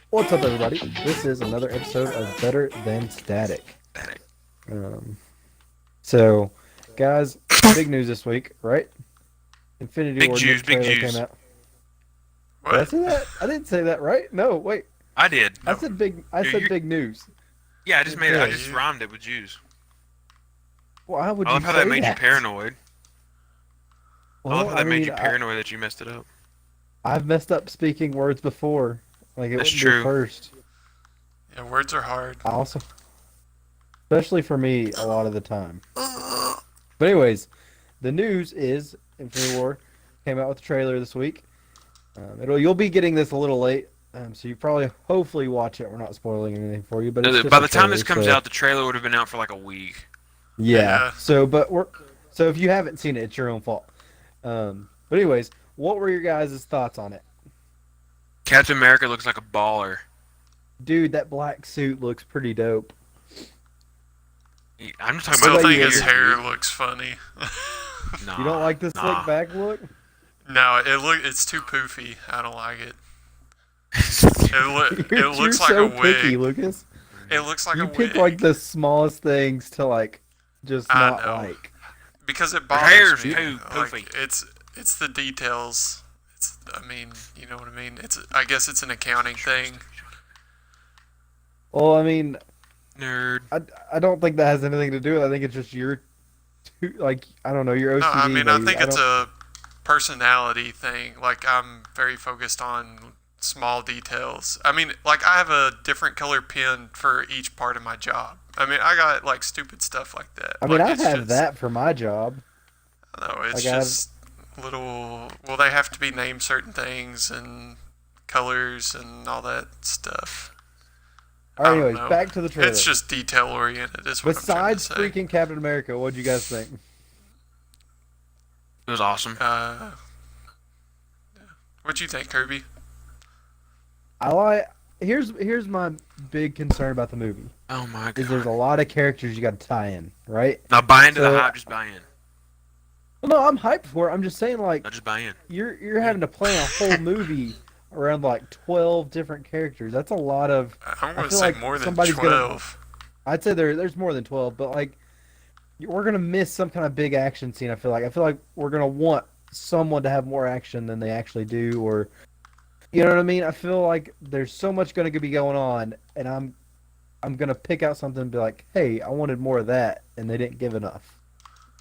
What's up, everybody? This is another episode of Better Than Static. Um, so, guys, big news this week, right? Infinity Big War new Jews, big trailer came Jews. out. Did I What? say that? I didn't say that, right? No, wait. I did. I No. said big. I You- said you- big news. Yeah, I Yeah. just rhymed it with Jews. Why would I you love how say that made you paranoid. I love Well, how I that made mean, you paranoid that you messed it up. I've messed up speaking words before. Like it That's wouldn't be true. first. Yeah, words are hard. I also, especially for me, a lot of the time. But anyways, the news is Infinity War came out with a trailer this week. You'll be getting this a little late, so you probably hopefully watch it. We're not spoiling anything for you, but it's just By a the time this trailer, comes so- out, the trailer would have been out for like a week. yeah. Yeah. So if you haven't seen it, it's your own fault. But anyways, what were your guys' thoughts on it? Captain America looks like a baller. Dude, that black suit looks pretty dope. I'm just I talking still about about think you, his Andrew? hair looks funny. Nah, You don't like the nah. slick back look? No, it's too poofy. I don't like it. You're It looks like so a wig. picky, Lucas. It looks like You a pick wig. like the smallest things to like just I not know. like. Because it Her bothers hair's me. too Like, poofy. it's the details. You know what I mean. I guess it's an accounting thing. Well, I mean, Nerd. I don't think that has anything to do with it. I think it's just your, I don't know, your OCD. No, I mean I maybe. think it's don't- a personality thing. Like I'm very focused on small details. I mean, like I have a different color pen for each part of my job. I mean, I got like stupid stuff like that. I mean, like, I it's have just- that for my job. No, it's Like, I have- just little. Well, they have to be named certain things and colors and all that stuff. All right, I don't anyways, know. back to the trailer. It's just detail oriented. Is what Besides I'm trying to say. freaking Captain America, what'd you guys think? It was awesome. Yeah. What you think, Kirby? I like. Here's my big concern about the movie. Oh my Is there's a god. lot of characters you got to tie in, right? Now buy into So- the hype. Just buy in. Well, no, I'm hyped for it. I'm just saying, like, No, just buy in. you're having to plan a whole movie around like 12 different characters. That's a lot of. I'm I gonna feel say like more than somebody's gonna- 12. I'd say there's more than 12, but like we're gonna miss some kind of big action scene. I feel like we're gonna want someone to have more action than they actually do, or you know what I mean. I feel like there's so much gonna be going on, and I'm gonna pick out something and be like, hey, I wanted more of that, and they didn't give enough.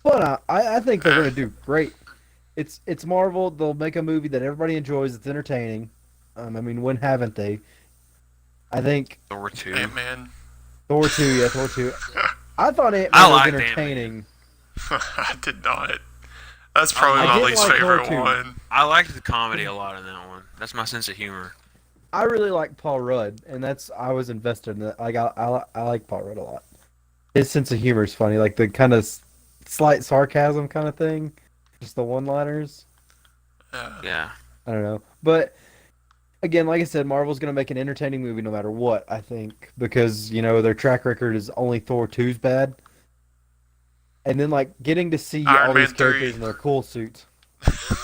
But I think they're gonna do great. It's Marvel. They'll make a movie that everybody enjoys. It's entertaining. I mean, when haven't they? I think Thor 2. Ant-Man. Thor 2, yeah, Thor 2. I thought I Ant-Man was liked Ant-Man. entertaining. I did not. That's probably I my did least like Thor favorite 2. one. I liked the comedy a lot in that one. That's my sense of humor. I really like Paul Rudd, and I was invested in that. Like I like Paul Rudd a lot. His sense of humor is funny, like the kind of slight sarcasm kind of thing, just the one-liners. Yeah. I don't know, but again, like I said, Marvel's gonna make an entertaining movie no matter what. I think because their track record is only Thor 2's bad, and then like getting to see Iron all Man these characters 3. in their cool suits.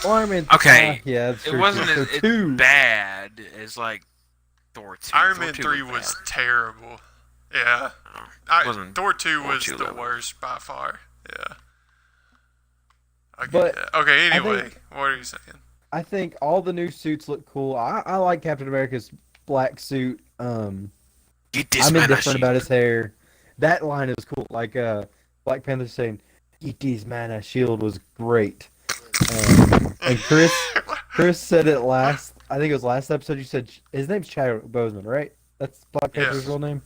Well, Iron Man. Okay. Yeah, that's It true. wasn't So as two. bad as like Thor 2. Iron Thor Man 2 3 was was bad. terrible. Yeah. Oh, it wasn't Thor 2 Thor was 2 the level. worst by far. Yeah. I get But that. Okay, I anyway, think- what are you saying? I think all the new suits look cool. I like Captain America's black suit. Get this I'm man a indifferent about shield. his hair. That line is cool. Like Black Panther saying, "Get this man a shield" was great. And Chris said it last. I think it was last episode. You said his name's Chadwick Boseman, right? That's Black Panther's Yes. real name.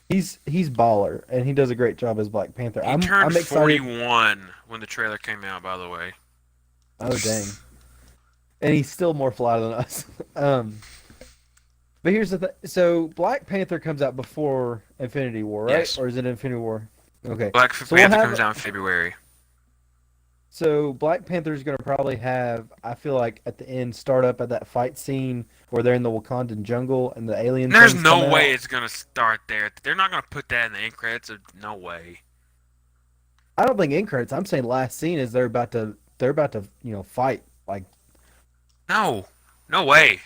He's baller, and he does a great job as Black Panther. He I'm turned excited. 41 when the trailer came out, by the way. Oh dang! And he's still more fly than us. But here's the thing. So Black Panther comes out before Infinity War, right? Yes. Or is it Infinity War? Okay. Black So we'll Panther have- comes out in February. So Black Panther's gonna probably have, I feel like, at the end, start up at that fight scene where they're in the Wakandan jungle and the alien. There's things no come way out. it's gonna start there. They're not gonna put that in the end credits. No way. I don't think end credits. I'm saying last scene is they're about to fight. Like No way.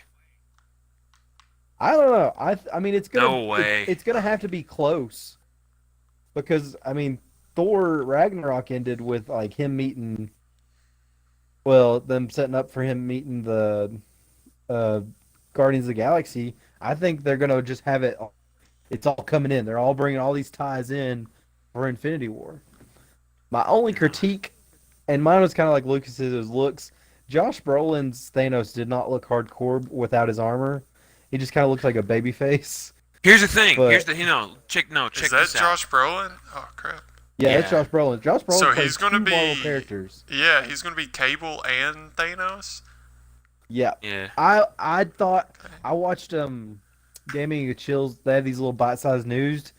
I don't know. I mean, No way. it's gonna have to be close because I mean, Thor Ragnarok ended with like him meeting, well, them setting up for him meeting the uh, Guardians of the Galaxy. I think they're gonna just have it. It's all coming in. They're all bringing all these ties in for Infinity War. My only critique, and mine was kind of like Lucas's, was looks. Josh Brolin's Thanos did not look hardcore without his armor. He just kind of looks like a baby face. Here's the thing. But Here's the check Is this that out. Josh Brolin? Oh crap! yeah, it's Yeah. Josh Brolin. Josh Brolin So plays he's gonna two Marvel be characters. Yeah, he's gonna be Cable and Thanos. Yeah, Yeah. I thought I watched Gaming with Chills. They had these little bite-sized news,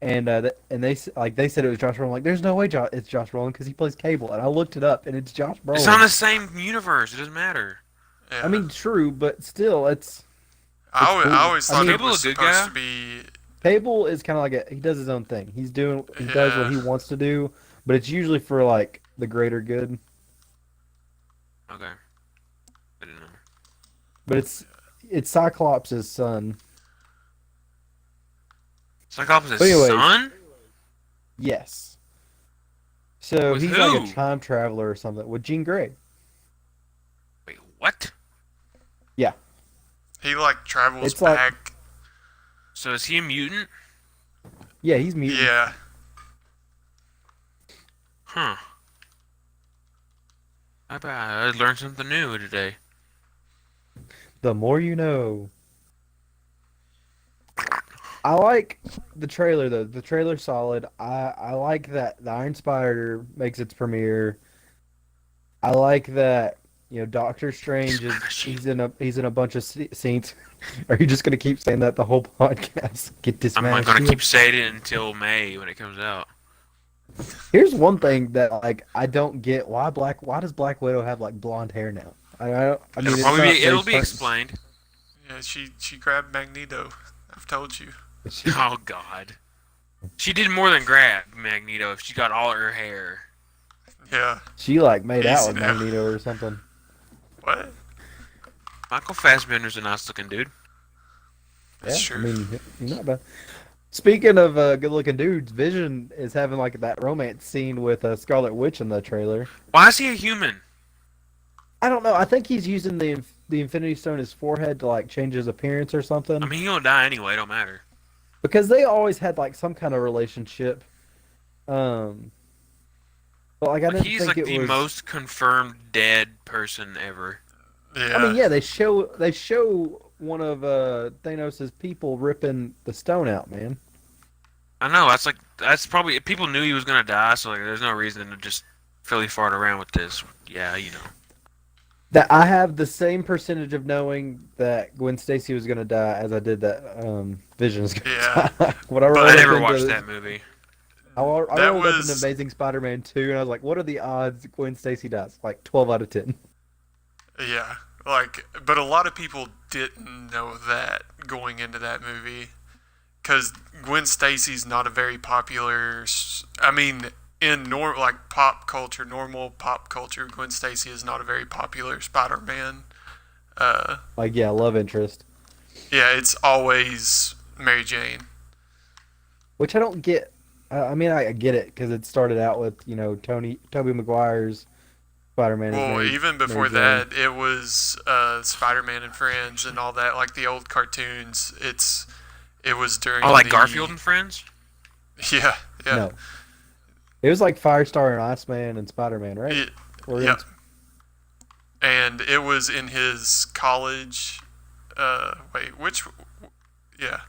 and they said it was Josh Brolin. Like, there's no way it's Josh Brolin because he plays Cable, and I looked it up, and it's Josh Brolin. It's not the same universe. It doesn't matter. Yeah. I mean, true, but still, it's I cool. always I thought mean, it Cable was a good supposed guy? to be. Cable is kind of like he does his own thing. He does what Yeah. he wants to do, but it's usually for like the greater good. Okay. I didn't know. But it's Cyclops' son. Cyclops' But anyways, son? Yes. So With he's like who? a time traveler or something with Jean Grey. Wait, what? He like travels It's like- back. So is he a mutant? Yeah, he's mutant. Yeah. Huh. I learned something new today. The more you know. I like the trailer though. The trailer's solid. I like that the Iron Spider makes its premiere. I like that, Doctor Strange is he's in a bunch of scenes. Are you just gonna keep saying that the whole podcast? Get this I'm man. not gonna keep saying it until May when it comes out. Here's one thing that like I don't get. Why does Black Widow have like blonde hair now? I mean, It'll it's probably not be, it'll very be explained. Yeah. She grabbed Magneto. I've told you. Oh God. She did more than grab Magneto if she got all her hair. Yeah. She like made out Easy with now. Magneto or something. What? Michael Fassbender's a nice looking dude. That's Yeah, true. I mean, he's not bad. Speaking of good-looking dudes, Vision is having like that romance scene with Scarlet Witch in the trailer. Why is he a human? I don't know. I think he's using the Infinity Stone in his forehead to like change his appearance or something. I mean, he'll die anyway. Don't matter. Because they always had like some kind of relationship. But like I didn't He's think like it the was. most confirmed dead person ever. Yeah. I mean, yeah, they show one of Thanos' people ripping the stone out, man. I know. That's probably people knew he was gonna die, so like, there's no reason to just filly fart around with this. Yeah, you know. That I have the same percentage of knowing that Gwen Stacy was gonna die as I did that Vision is gonna Yeah. die. When I But rolled I up never into- watched that movie. I rolled That up was- into Amazing Spider-Man 2, and I was like, "What are the odds Gwen Stacy dies?" Like 12 out of 10. Yeah. Like, but a lot of people didn't know that going into that movie, because Gwen Stacy's not a very popular. I mean, in normal pop culture, Gwen Stacy is not a very popular Spider-Man. Like, yeah, love interest, Yeah, it's always Mary Jane. which I don't get. I mean, I get it because it started out with Tobey Maguire's Spider-Man. is Well, Mary- even before Mary Jane. that, it was Spider-Man and Friends and all that, like the old cartoons. It was during. Oh, like the- Garfield and Friends. Yeah, yeah. No, it was like Firestar and Iceman and Spider-Man, right? It- Or yeah. And it was in his college. Wait, which? Yeah,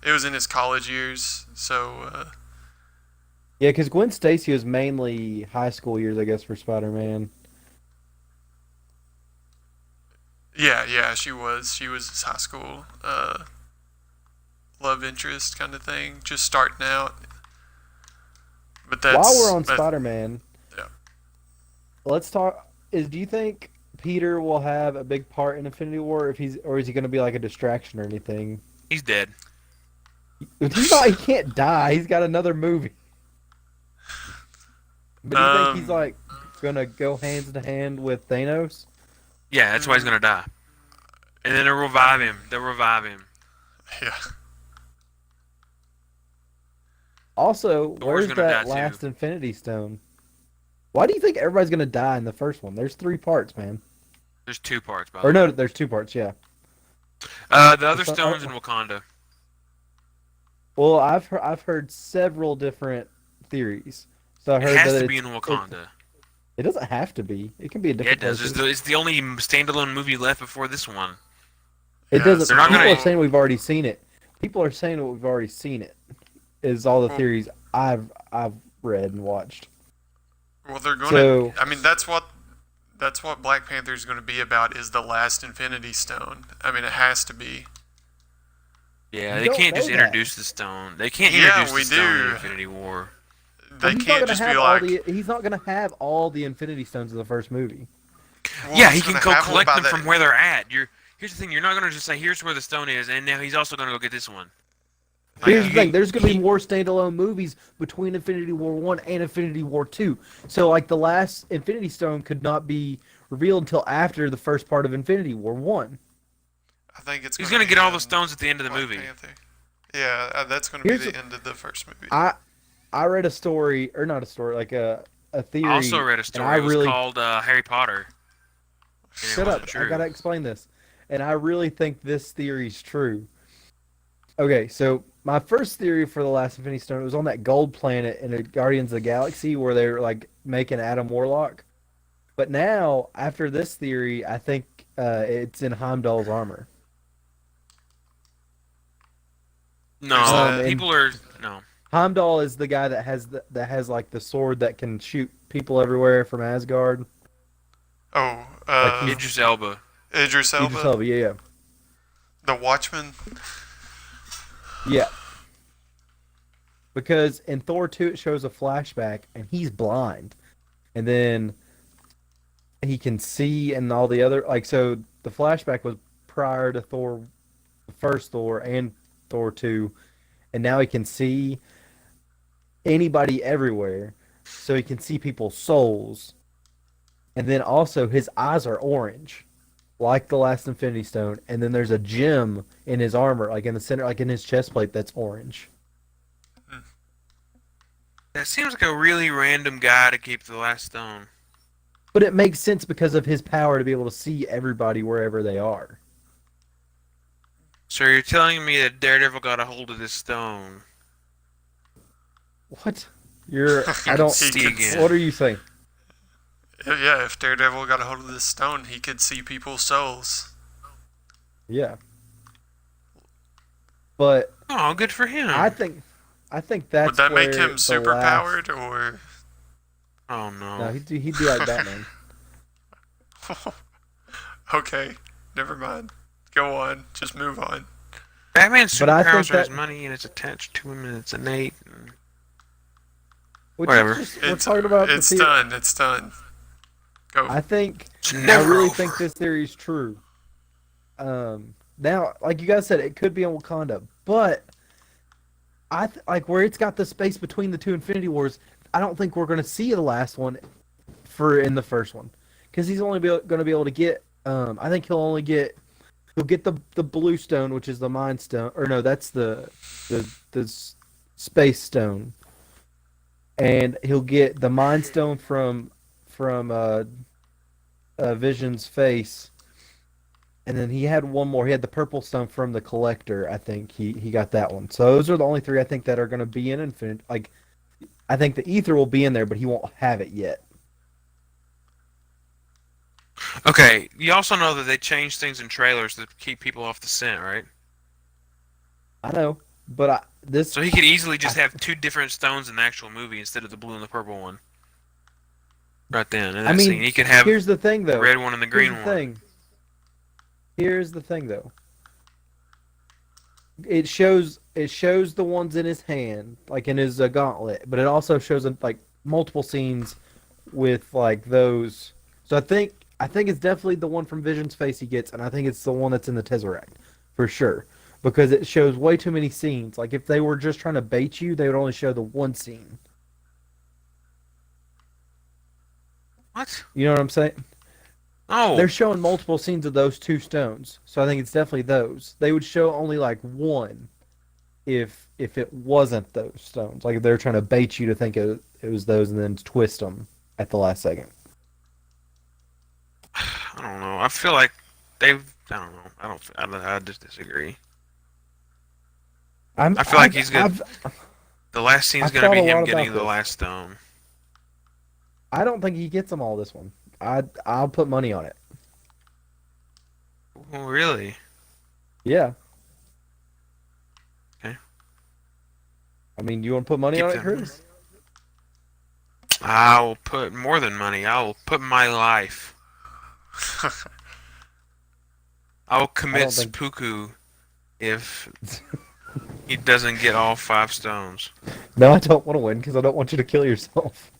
it was in his college years. So Yeah, because Gwen Stacy was mainly high school years, I guess, for Spider-Man. yeah, she was his high school love interest kind of thing, just starting out. But that's While we're on that- Spider-Man, Yeah. let's talk. Do you think Peter will have a big part in Infinity War, or is he going to be like a distraction or anything? He's dead. He can't die. He's got another movie. But do you think he's Um, like gonna go hands to hand with Thanos? Yeah, that's why he's gonna die. And then they'll revive him. They'll revive him. Yeah. Also, Thor's where's gonna die that too. last Infinity Stone? Why do you think everybody's gonna die in the first one? There's 3 parts, man. There's 2 parts, by the Or way. no, there's 2 parts. Yeah. The other It's not, stone's in Wakanda. well, I've heard several different theories. So I It heard has that to be in it Wakanda. it doesn't have to be. It can be in Yeah, it different does. places. It's the only standalone movie left before this one. It Yeah, doesn't. They're so not People gonna. are saying we've already seen it. People are saying that we've already seen it. Is all the well, theories I've read and watched. well, they're going So to. I mean, that's what Black Panther is going to be about. Is the last Infinity Stone. I mean, it has to be. Yeah, you they don't can't know just that. introduce the stone. They can't Yeah, introduce we the stone in do. Infinity War. Well, They can't just be like, he's not gonna have all the Infinity Stones in the first movie. well, Yeah, he's he can going to go have one collect by them the. from where they're at. Here's the thing: you're not gonna just say, "Here's where the stone is," and now he's also gonna go get this one. Like, Here's Yeah. the thing: there's gonna be more standalone movies between Infinity War 1 and Infinity War 2. So like the last Infinity Stone could not be revealed until after the first part of Infinity War 1. I think it's. He's going gonna to get all the end stones at the end of the Black movie. Panther. Yeah, that's going to be Here's the end of the first movie. I read a story, or not a story, like a I also theory, read a and I story. It was really called Harry Potter, and it shut up. wasn't I true. gotta explain this, and I really think this theory's true. Okay, so my first theory for the last Infinity Stone was on that gold planet in the Guardians of the Galaxy where they're like making Adam Warlock. But now, after this theory, I think it's in Heimdall's armor. Who's No, that? And people are no. Heimdall is the guy that has like the sword that can shoot people everywhere from Asgard. Oh, Like he's Idris Elba. Idris Idris Elba, Elba, yeah, the Watchman. yeah. Because in Thor 2 it shows a flashback and he's blind. And then he can see and all the other like so the flashback was prior to Thor the first Thor and Thor 2 and now he can see anybody everywhere so he can see people's souls and then also his eyes are orange like the last Infinity Stone and then there's a gem in his armor like in the center like in his chest plate that's orange. That seems like a really random guy to keep the last stone. But it makes sense because of his power to be able to see everybody wherever they are. So you're telling me that Daredevil got a hold of this stone? What? You're He I can don't see again. what are you saying? Yeah, if Daredevil got a hold of this stone, he could see people's souls. Yeah. But Oh, good for him. I think that's Would that make where him the super last- powered, or? Oh no. No, he'd be like Batman. Okay, never mind. Go on. Just move on. Batman's But I think superpowers are his that- money, and it's attached to him, and it's innate. And... Which Whatever. is just, we're talking about It's the theory. done. It's done. Go. I think It's I never really over. think this theory is true. Now, like you guys said, it could be in Wakanda, but like where it's got the space between the two Infinity Wars. I don't think we're going to see the last one in the first one because he's only going to be able to get. I think he'll get the blue stone, which is the Mind Stone, or no, that's the Space Stone, and he'll get the Mind Stone from Vision's face. And then he had one more. He had the purple stone from the Collector. I think he got that one. So those are the only 3 I think that are going to be in Infinite. Like, I think the Ether will be in there, but he won't have it yet. Okay, you also know that they change things in trailers to keep people off the scent, right? I know, but this. So he could easily just have 2 different stones in the actual movie instead of the blue and the purple one. Right then, in that I mean, scene, he could have here's the thing, though. the red one and the green Here's the one. thing. Here's the thing, though. It shows the ones in his hand, like in his gauntlet, but it also shows like multiple scenes with like those. So I think it's definitely the one from Vision's face he gets, and I think it's the one that's in the Tesseract for sure because it shows way too many scenes. Like if they were just trying to bait you, they would only show the one scene. What? You know what I'm saying? Oh, They're showing multiple scenes of those two stones, so I think it's definitely those. They would show only like one if it wasn't those stones. Like if they're trying to bait you to think it was those and then twist them at the last second. I don't know. I feel like they've. I don't know. I just disagree. I'm I feel like I've he's good. I've The last scene's I've gonna thought be a lot him about getting the this. last stone. I don't think he gets them all this one. I'll put money on it. Oh, really? Yeah. Okay. I mean, you want to put money Keep on it, them. Chris? I'll put more than money. I'll put my life. I'll I commit don't think. seppuku if he doesn't get all 5 stones. No, I don't want to win because I don't want you to kill yourself.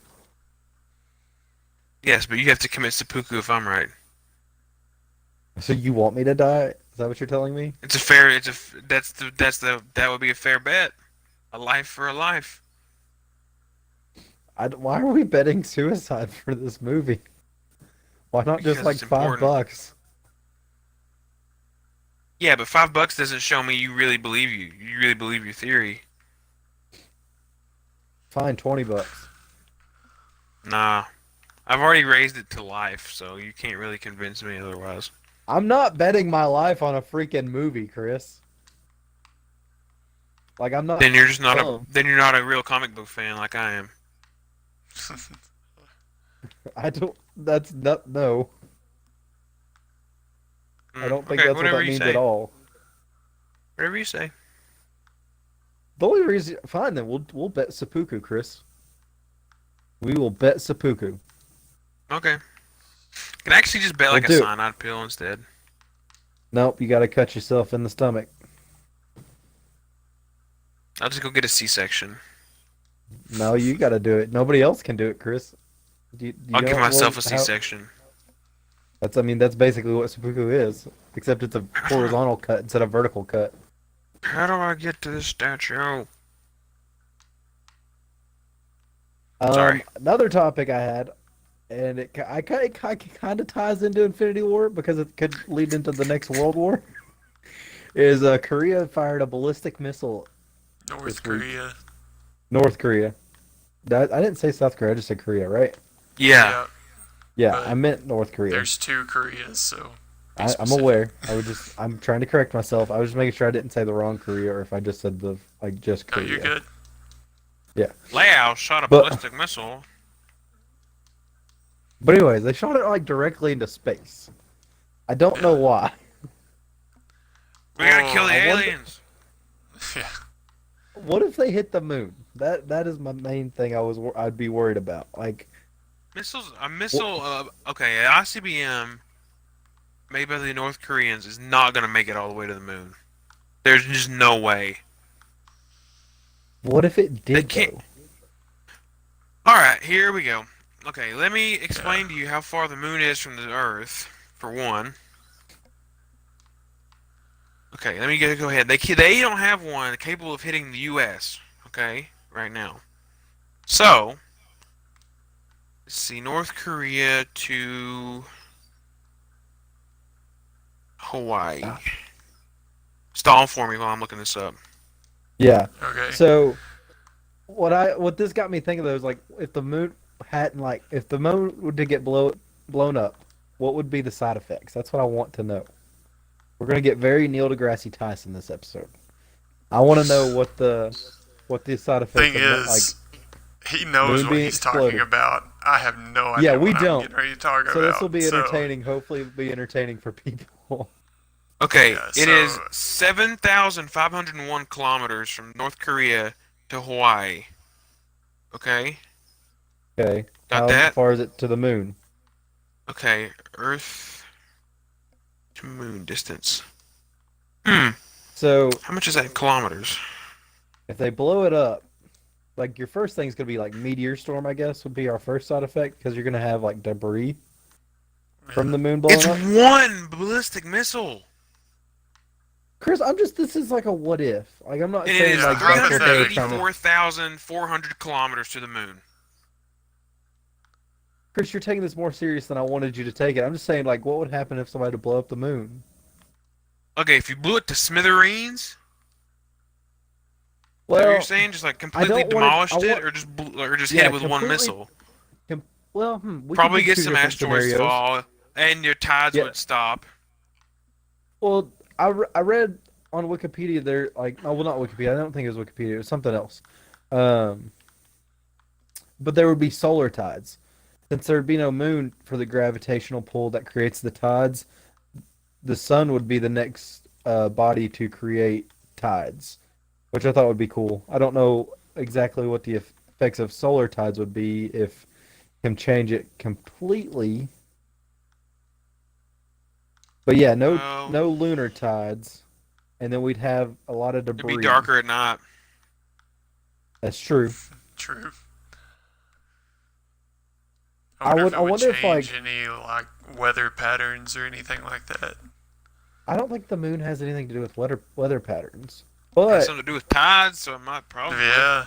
Yes, but you have to commit seppuku if I'm right. So you want me to die? Is that what you're telling me? It's a fair. That would be a fair bet. A life for a life. Why are we betting suicide for this movie? Why not just Because like it's $5? important. Yeah, but $5 doesn't show me you really believe you. You really believe your theory. Fine, $20. Nah, I've already raised it to life, so you can't really convince me otherwise. I'm not betting my life on a freaking movie, Chris. Like I'm not Then you're just not a. dumb. Then you're not a real comic book fan like I am. I don't. That's not no. I don't think Okay, that's what whatever that you means say. at all. Whatever you say. The only reason, fine then, we'll bet seppuku, Chris. We will bet seppuku. Okay. You can actually just bet We'll like a do it. cyanide pill instead. Nope, you got to cut yourself in the stomach. I'll just go get a C-section. No, you got to do it. Nobody else can do it, Chris. You I'll give know myself a how, C-section. that's. I mean, that's basically what seppuku is, except it's a horizontal cut instead of vertical cut. How do I get to this statue? Sorry. Another topic I had, and it kind of ties into Infinity War because it could lead into the next World War. Is Korea fired a ballistic missile? North This week. Korea. North Korea. I didn't say South Korea. I just said Korea, right? Yeah. Yeah, But I meant North Korea. There's 2 Koreas, so be I'm specific. aware. I'm trying to correct myself. I was just making sure I didn't say the wrong Korea, or if I just said just No, Korea. you're good. Lao shot a But- ballistic missile. But anyways, they shot it like directly into space. I don't know why. We gotta Oh, kill the I wonder- aliens. Yeah. What if they hit the moon? That is my main thing. I'd be worried about. Like, A missile. Okay, an ICBM made by the North Koreans is not gonna make it all the way to the moon. There's just no way. what if it They did can't- though? All right, here we go. Okay, let me explain to you how far the moon is from the Earth. For one. Okay, let me go ahead. They don't have one capable of hitting the U.S. Okay, right now. So, let's see, North Korea to Hawaii. Stall for me while I'm looking this up. Yeah. Okay. So, what this got me thinking though is like, if the moon if the moon did get blown up, what would be the side effects? That's what I want to know. We're gonna get very Neil deGrasse Tyson this episode. I want to know what the side effects Thing of is, he knows moon what being he's exploded. talking about. I have no idea Yeah, we what don't. I'm getting ready to talk so about. this will be So, entertaining. Hopefully, it'll be entertaining for people. Okay, Yeah, it is so- 7,501 kilometers from North Korea to Hawaii. Okay, Okay. got How that? far is it to the moon? Okay, Earth to moon distance. So How much is that in kilometers? if they blow it up, like your first thing's gonna be like meteor storm, I guess, would be our first side effect because you're gonna have like debris from the moon blowing It's up. one ballistic missile. Chris, this is like a what if. Like I'm not It saying is like that's what they were trying to. 384,400 kilometers to the moon. Chris, you're taking this more serious than I wanted you to take it. I'm just saying, like, what would happen if somebody to blow up the moon? Okay, if you blew it to smithereens, is that what you're Well, saying? Just like I completely don't want it. I demolished it, want, or just hit yeah, it with one completely. missile? Com- well, we could Probably do get two some different asteroids scenarios. fall, and your tides Yeah. would stop. Well, I read on Wikipedia there, like, oh, well, not Wikipedia. I don't think it was Wikipedia. It was something else. Um, but there would be solar tides. Since there would be no moon for the gravitational pull that creates the tides, the sun would be the next body to create tides, which I thought would be cool. I don't know exactly what the effects of solar tides would be if him change it completely. But yeah, Well, no lunar tides, and then we'd have a lot of it'd be debris. darker at night. That's true. True. I wonder if I it would wonder if like change any like weather patterns or anything like that. I don't think the moon has anything to do with weather patterns, Has but something to do with tides, so it might probably. Yeah.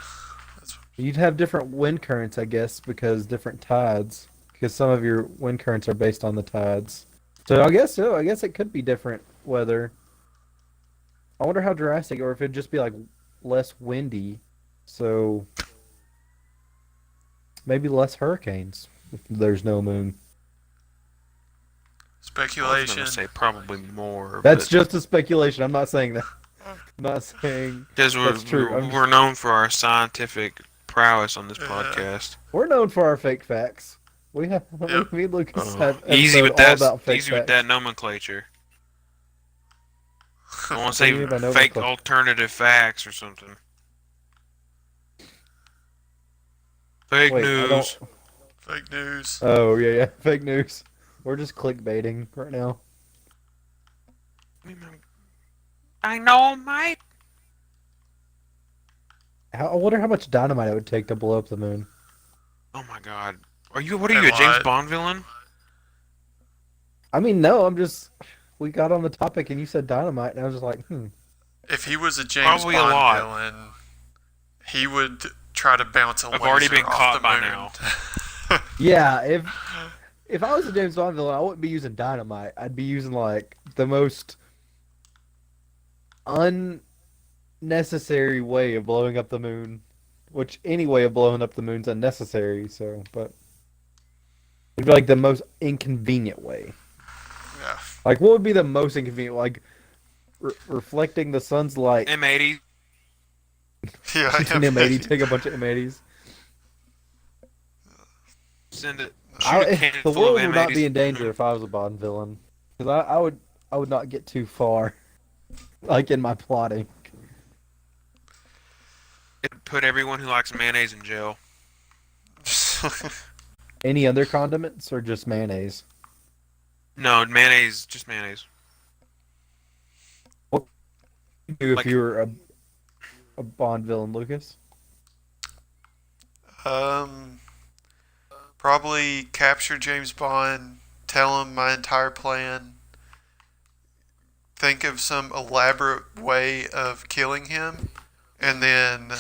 That's, you'd have different wind currents, I guess, because different tides. Because some of your wind currents are based on the tides. So I guess so. I guess it could be different weather. I wonder how drastic, or if it'd just be like less windy, so maybe less hurricanes if there's no moon. I was speculation. gonna say probably more, That's but just a speculation. I'm not saying that. I'm not saying because that's true. we're known for our scientific prowess on this Yeah. podcast. We're known for our fake facts. We have Yep. me and Lucas Oh, have easy episode with all that. about fake Easy facts. with that nomenclature. I want to What do say you mean by fake nomenclature? alternative facts or something. Fake Wait, I news. don't. Fake news. Oh yeah, fake news. We're just clickbaiting right now. I know, mate. I wonder how much dynamite it would take to blow up the moon. Oh my God. What are A you, a James lot. Bond villain? I mean, no, I'm just. We got on the topic and you said dynamite, and I was just like, If he was a James Probably a Bond lot. villain, he would try to bounce a I've laser already been off caught the by moon. now. Yeah, if I was a James Bond villain, I wouldn't be using dynamite. I'd be using like the most unnecessary way of blowing up the moon, which any way of blowing up the moon's unnecessary. So, but it'd be like the most inconvenient way. Yeah. Like, what would be the most inconvenient? Like reflecting the sun's light. M80. Yeah. Shoot an M80, take a bunch of M80s. Send it. Shoot a The cannon full world of would not be in M80s. danger if I was a Bond villain, because I would not get too far, like in my plotting. It'd put everyone who likes mayonnaise in jail. Any other condiments or just mayonnaise? No, mayonnaise, just mayonnaise. What would you do Like- if you were a Bond villain, Lucas? Probably capture James Bond, tell him my entire plan, think of some elaborate way of killing him, and then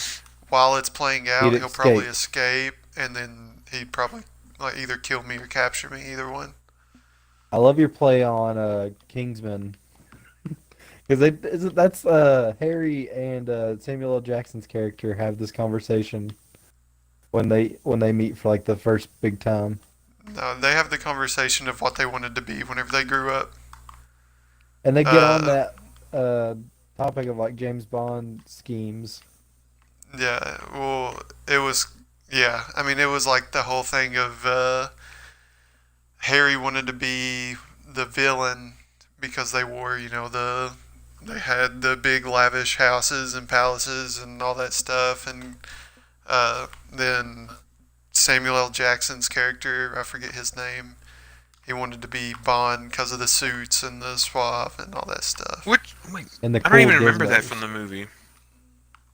while it's playing out, He'd he'll probably escape. escape, and then he'd probably like either kill me or capture me, either one. I love your play on Kingsman, because that's Harry and Samuel L. Jackson's character have this conversation when they meet for like the first big time, No, they have the conversation of what they wanted to be whenever they grew up. and they get on Uh, that topic of like James Bond schemes. Yeah, well, it was, yeah, I mean, it was like the whole thing of Harry wanted to be the villain because they wore, they had the big lavish houses and palaces and all that stuff, and then Samuel L. Jackson's character, I forget his name, he wanted to be Bond because of the suits and the suave and all that stuff. Which, wait, And the I don't even cool remember that gizmos. from the movie.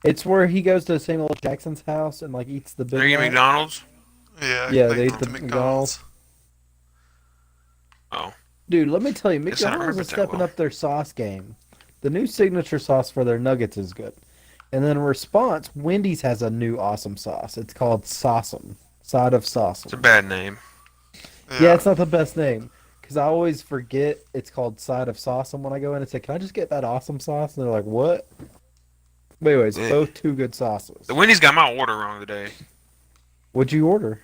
It's where he goes to Samuel L. Jackson's house and like eats the Big Are you Mac. McDonald's? Yeah, they eat ate the McDonald's. Oh. Dude, let me tell you, Guess I don't McDonald's remember is it that stepping well. up their sauce game. The new signature sauce for their nuggets is good. And then in response, Wendy's has a new awesome sauce. It's called Sauce'em. Side of It's a Sauce'em. bad name. Yeah, Yeah. it's not the best name because I always forget it's called Side of Sauce. When I go in and say, "Can I just get that awesome sauce?" and they're like, "What?" But anyways, Eh. both two good The sauces. Wendy's got my order wrong today. What'd you order?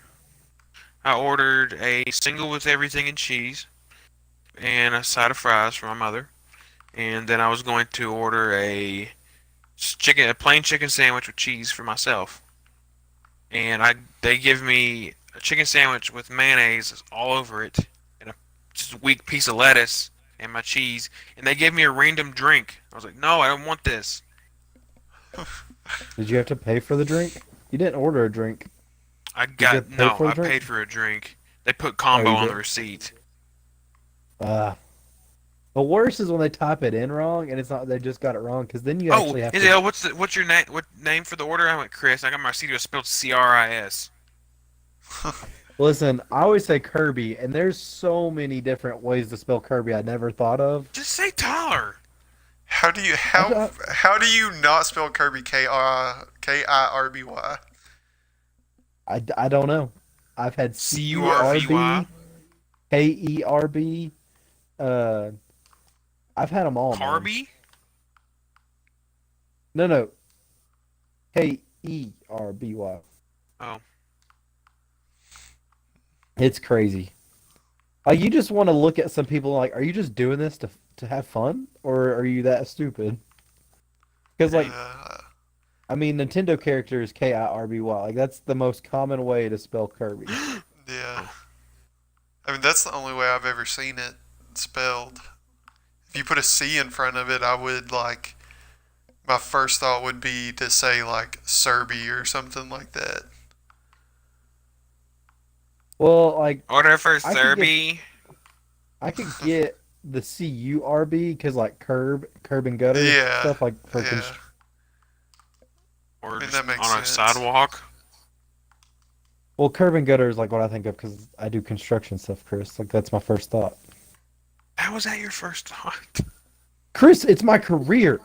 I ordered a single with everything and cheese and a side of fries for my mother. And then I was going to order a plain chicken sandwich with cheese for myself. And they give me a chicken sandwich with mayonnaise all over it and a just a weak piece of lettuce and my cheese. And they gave me a random drink. I was like, no, I don't want this. Did you have to pay for the drink? You didn't order a drink. I Did you got have to pay no. for the I drink? paid for a drink. They put Oh, combo you on the did. receipt. Uh, the worst is when they type it in wrong and it's not. They just got it wrong because then you Oh, actually have to. Izzy, what's your name? What name for the order? I went Chris. I got my receipt. It was spelled Chris. Listen, I always say Kirby, and there's so many different ways to spell Kirby I never thought of. Just say Tyler. How do you I, how I, how do you not spell Kirby Kirby? I don't know. I've had Curvy. CURB, KERB. Uh, I've had them all, man. Carby. No, no, KERBY. Oh, It's crazy. Like you just want to look at some people like, are you just doing this to have fun, or are you that stupid? Because like, Uh, I mean, Nintendo character is KIRBY. Like that's the most common way to spell Kirby. yeah. oh. I mean, that's the only way I've ever seen it spelled. If you put a C in front of it, I would like. My first thought would be to say like Serby or something like that. Well, like Order for I could get Serby. I could get the CURB because like curb and gutter Yeah, stuff like for yeah. Or I mean, just that makes on a sense. sidewalk. well, curb and gutter is like what I think of because I do construction stuff, Chris. Like that's my first thought. How was that your first thought? Chris, it's my career.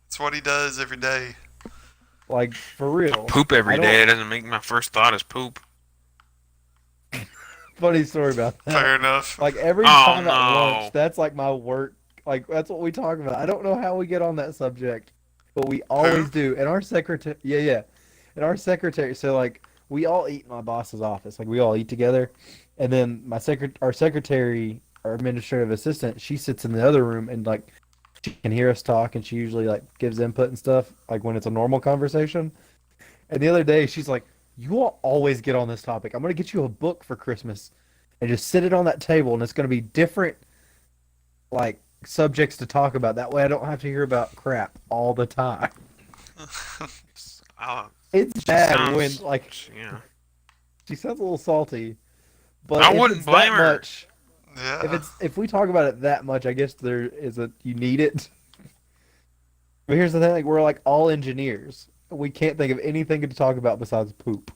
It's what he does every day. Like for I real. poop I every don't. day. It doesn't make my first thought is poop. Funny story about that. Fair enough. Like every Oh time at lunch, no. that's like my work. Like that's what we talk about. I don't know how we get on that subject, but we always Poop? do. And our secretary, yeah, yeah, and our secretary. So like we all eat in my boss's office. Like we all eat together, and then our secretary, our administrative assistant, she sits in the other room and like she can hear us talk, and she usually like gives input and stuff. Like when it's a normal conversation. And the other day, she's like, "You all always get on this topic. I'm gonna get you a book for Christmas, and just sit it on that table, and it's gonna be different like subjects to talk about. That way, I don't have to hear about crap all the time." Uh, It's she bad when sounds. like Yeah. she sounds a little salty, but I if wouldn't it's that blame her. much, Yeah. if we talk about it that much, I guess there is a you need it. But here's the thing: like we're like all engineers. We can't think of anything to talk about besides poop.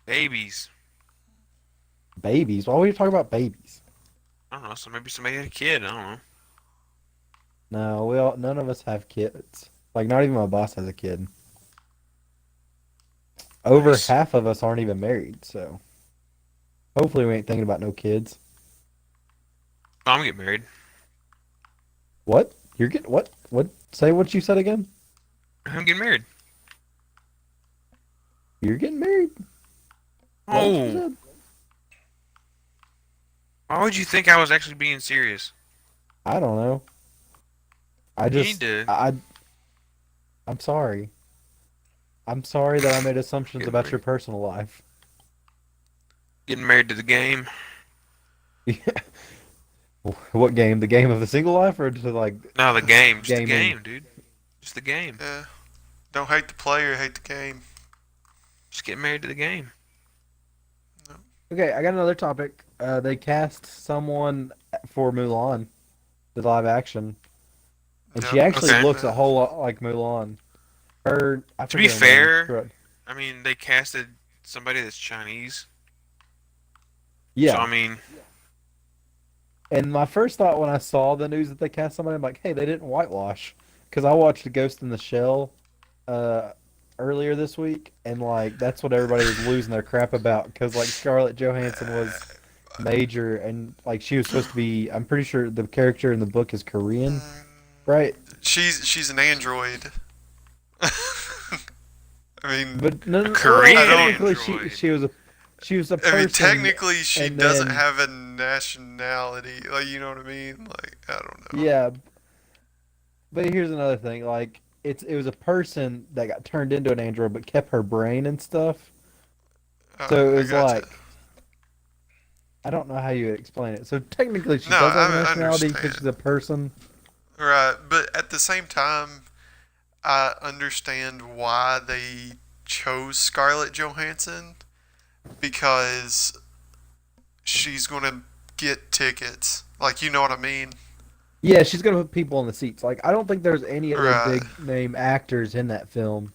Babies. Babies. Why would you talk about babies? I don't know. So maybe somebody had a kid. I don't know. No, none of us have kids. Like not even my boss has a kid. Over Nice. half of us aren't even married, so hopefully we ain't thinking about no kids. Oh, I'm getting married. What? You're getting what? What? Say what you said again? I'm getting married. You're getting married? Is that what you Oh, said? why would you think I was actually being serious? I don't know. I You need just to I'm sorry. I'm sorry that I made assumptions get about your married. personal life. Getting married to the game. What game? The game of the single life or to like No, the game. Just the gaming? game, dude. Just the game. Yeah. Don't hate the player, hate the game. Just get married to the game. Okay, I got another topic. They cast someone for Mulan, the live action, and she Yep, I've actually Okay. seen looks a that. whole lot like Mulan. I To be forget her name. fair, I mean, they casted somebody that's Chinese. So, Yeah, I mean, and my first thought when I saw the news that they cast somebody, I'm like, hey, they didn't whitewash, because I watched Ghost in the Shell, uh, earlier this week, and like that's what everybody was losing their crap about because like Scarlett Johansson was major, and like she was supposed to be. I'm pretty sure the character in the book is Korean, right? She's an android. I mean, But no, A no, well, Korean I don't- technically android. she was a I mean, person. technically, she and doesn't then- have a nationality. Like, you know what I mean? Like, I don't know. Yeah, but here's another thing. Like it was a person that got turned into an android, but kept her brain and stuff. So it I was gotcha. like I don't know how you would explain it. So technically, she No, does have I a nationality because understand. she's a person. Right, but at the same time, I understand why they chose Scarlett Johansson because she's gonna get tickets. Like, you know what I mean? Yeah, she's gonna put people in the seats. Like I don't think there's any other Right. big name actors in that film.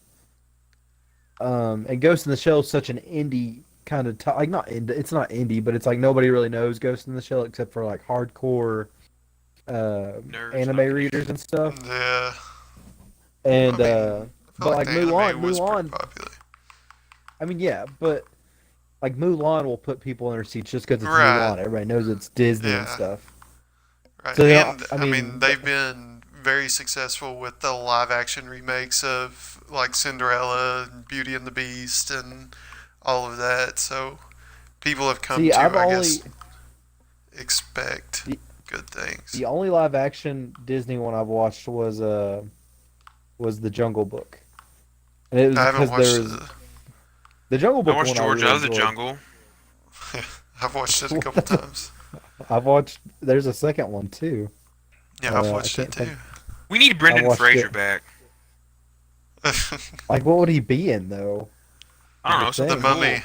And Ghost in the Shell is such an indie kind of like not indie. It's not indie, but it's like nobody really knows Ghost in the Shell except for like hardcore anime okay. readers and stuff. Yeah. And I feel but like the anime was pretty Mulan. popular. I mean, yeah, but like Mulan will put people in their seats just because it's Right. Mulan. Everybody knows it's Disney and Yeah. stuff. Right. So, And I I mean, mean, they've been very successful with the live action remakes of like Cinderella and Beauty and the Beast and all of that. So people have come See, to, I've I only guess, expect the, good things. the only live action Disney one I've watched was the Jungle Book, and it was I haven't because watched there was the Jungle I Book watched one I George really of the enjoyed. Jungle. I've watched it a couple times. I've watched. There's a second one too. Yeah, I've I watched it can't too. think. We need Brendan watched Fraser it. back. Like, what would he be in though? I don't know, The something The Thing. cool. Mummy.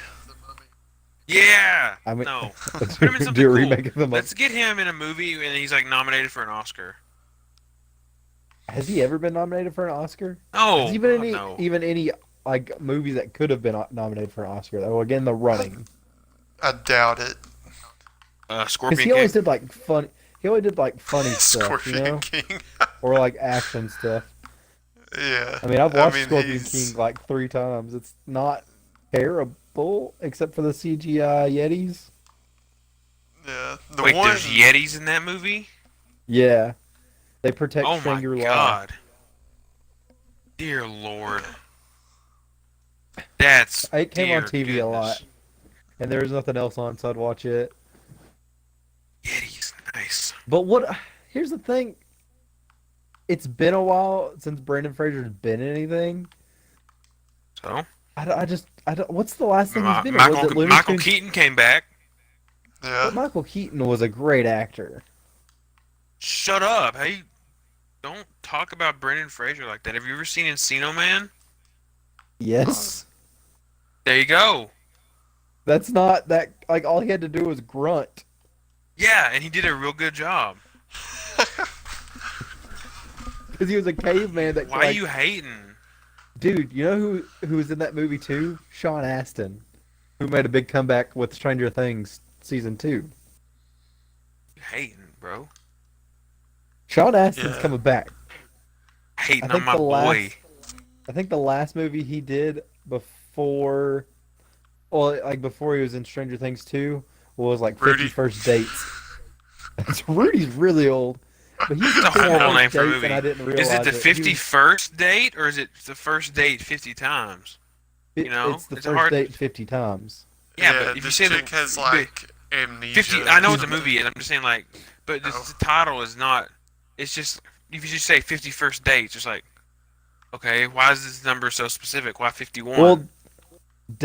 Yeah. I mean, No. do Put him in something a cool. remake of the Mummy. Let's get him in a movie and he's like nominated for an Oscar. Has he ever been nominated for an Oscar? No. Has he been any no. even any like movies that could have been nominated for an Oscar though? Again, The Running. I doubt it. Because Scorpion he always King. did like fun. He always did like funny stuff, you Scorpion know, King. or like action stuff. Yeah. I mean, I've watched Scorpion he's- King like 3 times. It's not terrible, except for the CGI Yetis. Yeah. The Wait, one. there's Yetis in that movie? Yeah, they protect Oh my Shangri-La. god. Dear Lord. That's It came on dear TV a lot, goodness. and there was nothing else on, so I'd watch it. Yetis, nice. But what? Here's the thing. It's been a while since Brendan Fraser's been in anything. So, I don't. What's the last thing he's been in? Was it Looney Michael Tunes? Keaton came back. Yeah. But Michael Keaton was a great actor. Shut up. Hey, don't talk about Brendan Fraser like that. Have you ever seen Encino Man? Yes. There you go. That's not that. Like all he had to do was grunt. Yeah, and he did a real good job. Because he was a caveman that. Why like, are you hating? Dude, you know who was in that movie too? Sean Astin, who made a big comeback with Stranger Things season 2. You hating, bro. Sean Astin's Yeah. coming back. Hating I on think my the boy. last- I think the last movie he did before, well, like before he was in Stranger Things 2, was like 50 Rudy. First Dates. Rudy's really old, but he's It's a horrible name for a Dates, movie. and I didn't realize Is it the He was- 51st date or is it the first date 50 times? You know, it's the it's first hard- date 50 times. Yeah, but if you this say chick the has like amnesia. 50, I know what the or something. movie is. I'm just saying like, but Oh. the title is not. It's just if you just say 51st dates, it's like, okay, why is this number so specific? Why 51? Well,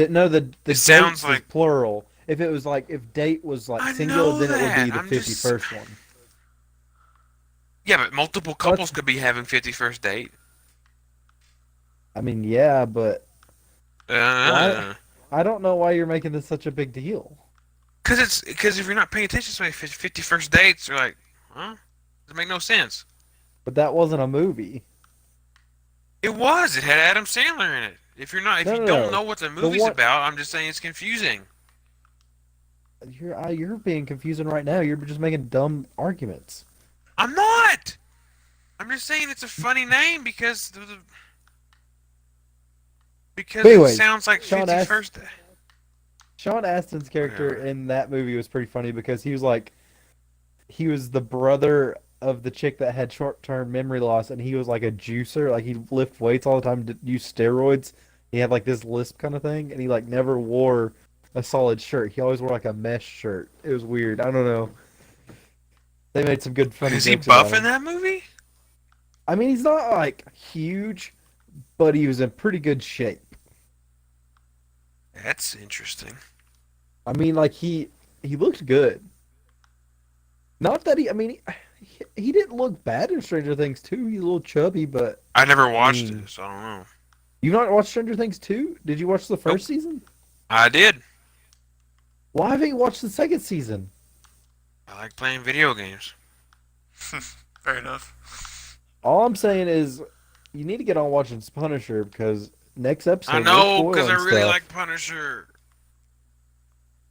no, the It sounds dates like- is plural. If it was like if date was like I singular, know then it would be that. the I'm just- 51st one. yeah, but multiple couples could be having 51st date. I mean, yeah, but I don't know why you're making this such a big deal. Because if you're not paying attention to 51st dates, you're like, huh? Doesn't make no sense. But that wasn't a movie. It was. It had Adam Sandler in it. If No, you no, don't no. know what the movie's one- about, I'm just saying it's confusing. You're being confusing right now. You're just making dumb arguments. I'm not. I'm just saying it's a funny name because Because But it anyways, sounds like Sean 51st Day. Sean Astin's character Whatever. in that movie was pretty funny because he was the brother of the chick that had short-term memory loss, and he was like a juicer, like he'd lift weights all the time to use steroids. He had like this lisp kind of thing, and he like never wore a solid shirt. He always wore like a mesh shirt. It was weird. I don't know. They made some good funny Is he jokes about buff in him. that movie? I mean, he's not like huge, but he was in pretty good shape. That's interesting. I mean, like he looked good. Not that he. I mean, he didn't look bad in Stranger Things 2. He's a little chubby, but I never I watched mean, it, so I don't know. you've not watched Stranger Things 2? Did you watch the Nope. first season? I did. Why haven't you watched the second season? I like playing video games. Fair enough. All I'm saying is you need to get on watching Punisher because next episode I we're know, because I spoiling really stuff. like Punisher.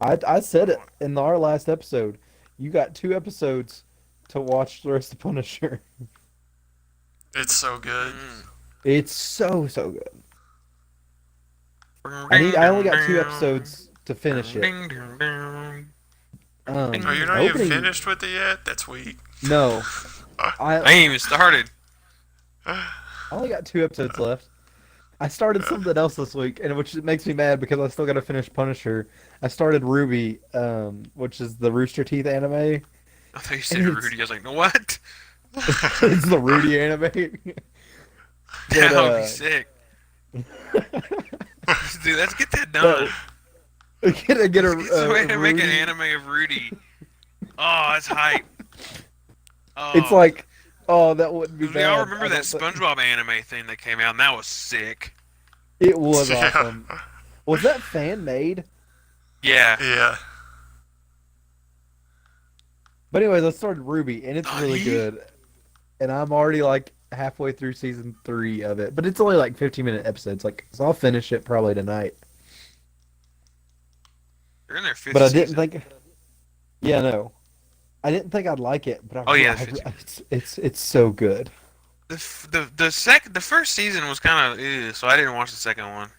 I said it in our last episode. You got 2 episodes to watch the rest of Punisher. It's so good. Mm. It's so good. I only got 2 episodes to finish it. Oh, you're not even finished with it yet? That's weak. No, I I ain't even started. only got 2 episodes left. I started something else this week, and which makes me mad because I still got to finish Punisher. I started Ruby, which is the Rooster Teeth anime. I thought you said And it's- Rudy. I was like, no, what? It's the Rudy anime. That But, would be sick. Dude, let's get that done. get a Let's get somebody to make an Rudy- anime of Rudy. Oh, that's hype. Oh. It's like, oh, that wouldn't be We bad. all remember I that don't thi- SpongeBob anime thing that came out, and that was sick. It was Yeah. awesome. Was that fan made? Yeah. Yeah. But anyways, I started Ruby, and it's really Nani? good. And I'm already like halfway through season 3 of it, but it's only like 15-minute episodes. Like, so I'll finish it probably tonight. You're in their fifth But I season. didn't think. Yeah, no, I didn't think I'd like it. But Oh, yeah, it's so good. The first season was kind of so I didn't watch the second one.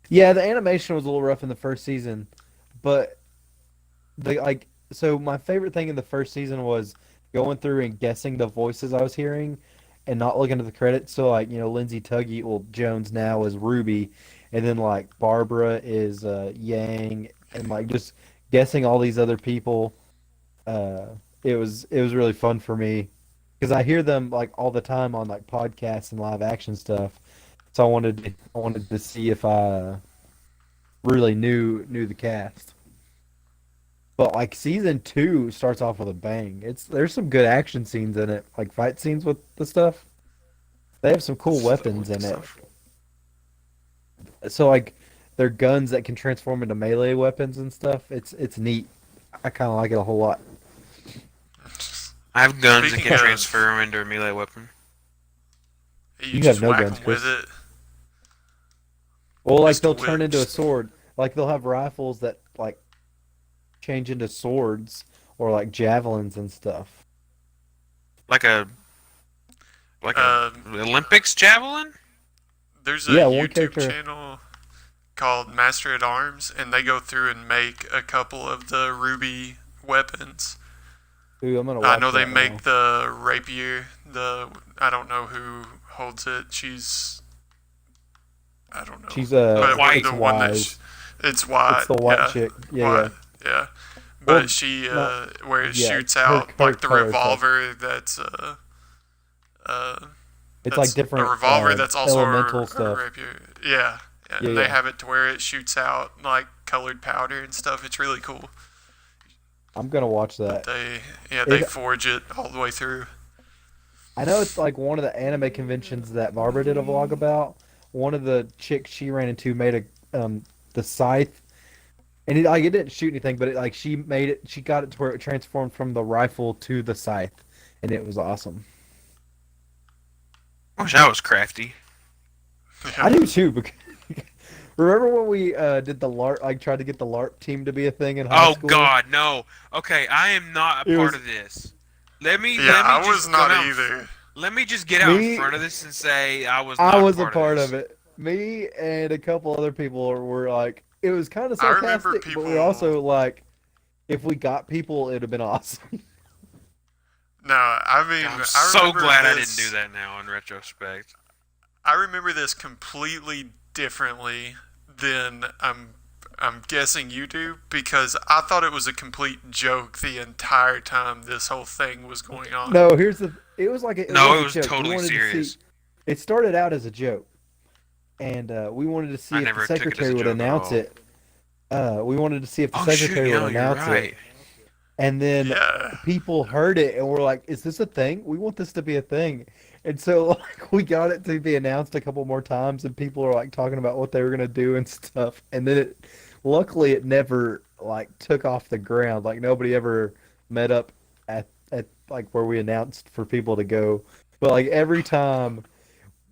Yeah, the animation was a little rough in the first season, but so my favorite thing in the first season was going through and guessing the voices I was hearing and not looking at the credits. So like, Lindsay Tuggy, well, Jones now is Ruby, and then like Barbara is Yang, and like just guessing all these other people. It was really fun for me because I hear them like all the time on like podcasts and live action stuff. So I wanted to see if I really knew the cast. But like season 2 starts off with a bang. There's some good action scenes in it, like fight scenes with the stuff. They have some cool weapons in it. So like they're guns that can transform into melee weapons and stuff. It's neat. I kind of like it a whole lot. I have guns that Speaking can of- transfer them into a melee weapon. You You just have no whack guns, them with Chris. it. Well, like Just they'll turn into a whips. sword. Like they'll have rifles that like change into swords or like javelins and stuff. Like a Olympics javelin? There's a Yeah, one YouTube character- channel called Master at Arms, and they go through and make a couple of the Ruby weapons. Ooh, I'm gonna I watch know they that make now. the rapier. I don't know who holds it. I don't know. She's But white. the one that wise. it's white. It's the white yeah, chick. Yeah, white, yeah. But Well, she not- where it yeah, shoots her- out her like the color's revolver that's It's that's like different a revolver that's also elemental a stuff. rapier. Yeah. Yeah, And they yeah. have it to where it shoots out like colored powder and stuff. It's really cool. I'm gonna watch that. They It- forge it all the way through. I know it's like one of the anime conventions that Barbara did a vlog about. One of the chicks she ran into made the scythe, and it didn't shoot anything, but she made it. She got it to where it transformed from the rifle to the scythe, and it was awesome. I wish I was crafty. I do too. Because remember when we did the LARP? Like tried to get the LARP team to be a thing in high Oh school. God, no. Okay, I am not a It part was- of this. Let me. Yeah, let me I just was come not out- either. Let me just get out in Me- front of this and say I was. I Not was a part of it. Me and a couple other people were like, it was kind of I remember sarcastic, but we were people. also like, if we got people, it'd have been awesome. No, I mean, I'm I so remember glad I this, didn't do that now in retrospect. I remember this completely differently than I'm guessing you do, because I thought it was a complete joke the entire time this whole thing was going on. No, it was like it No, was it a was joke. We totally wanted to serious. see. It started out as a joke, and we wanted to I see if the never took it as secretary a would joke at announce all. it. We wanted to see if the Oh shoot, secretary you would know, you're announce it, right. and then Yeah. people heard it and were like, "Is this a thing? We want this to be a thing." And so like we got it to be announced a couple more times, and people are like talking about what they were gonna do and stuff. And then luckily, it never like took off the ground. Like nobody ever met up at like where we announced for people to go. But like every time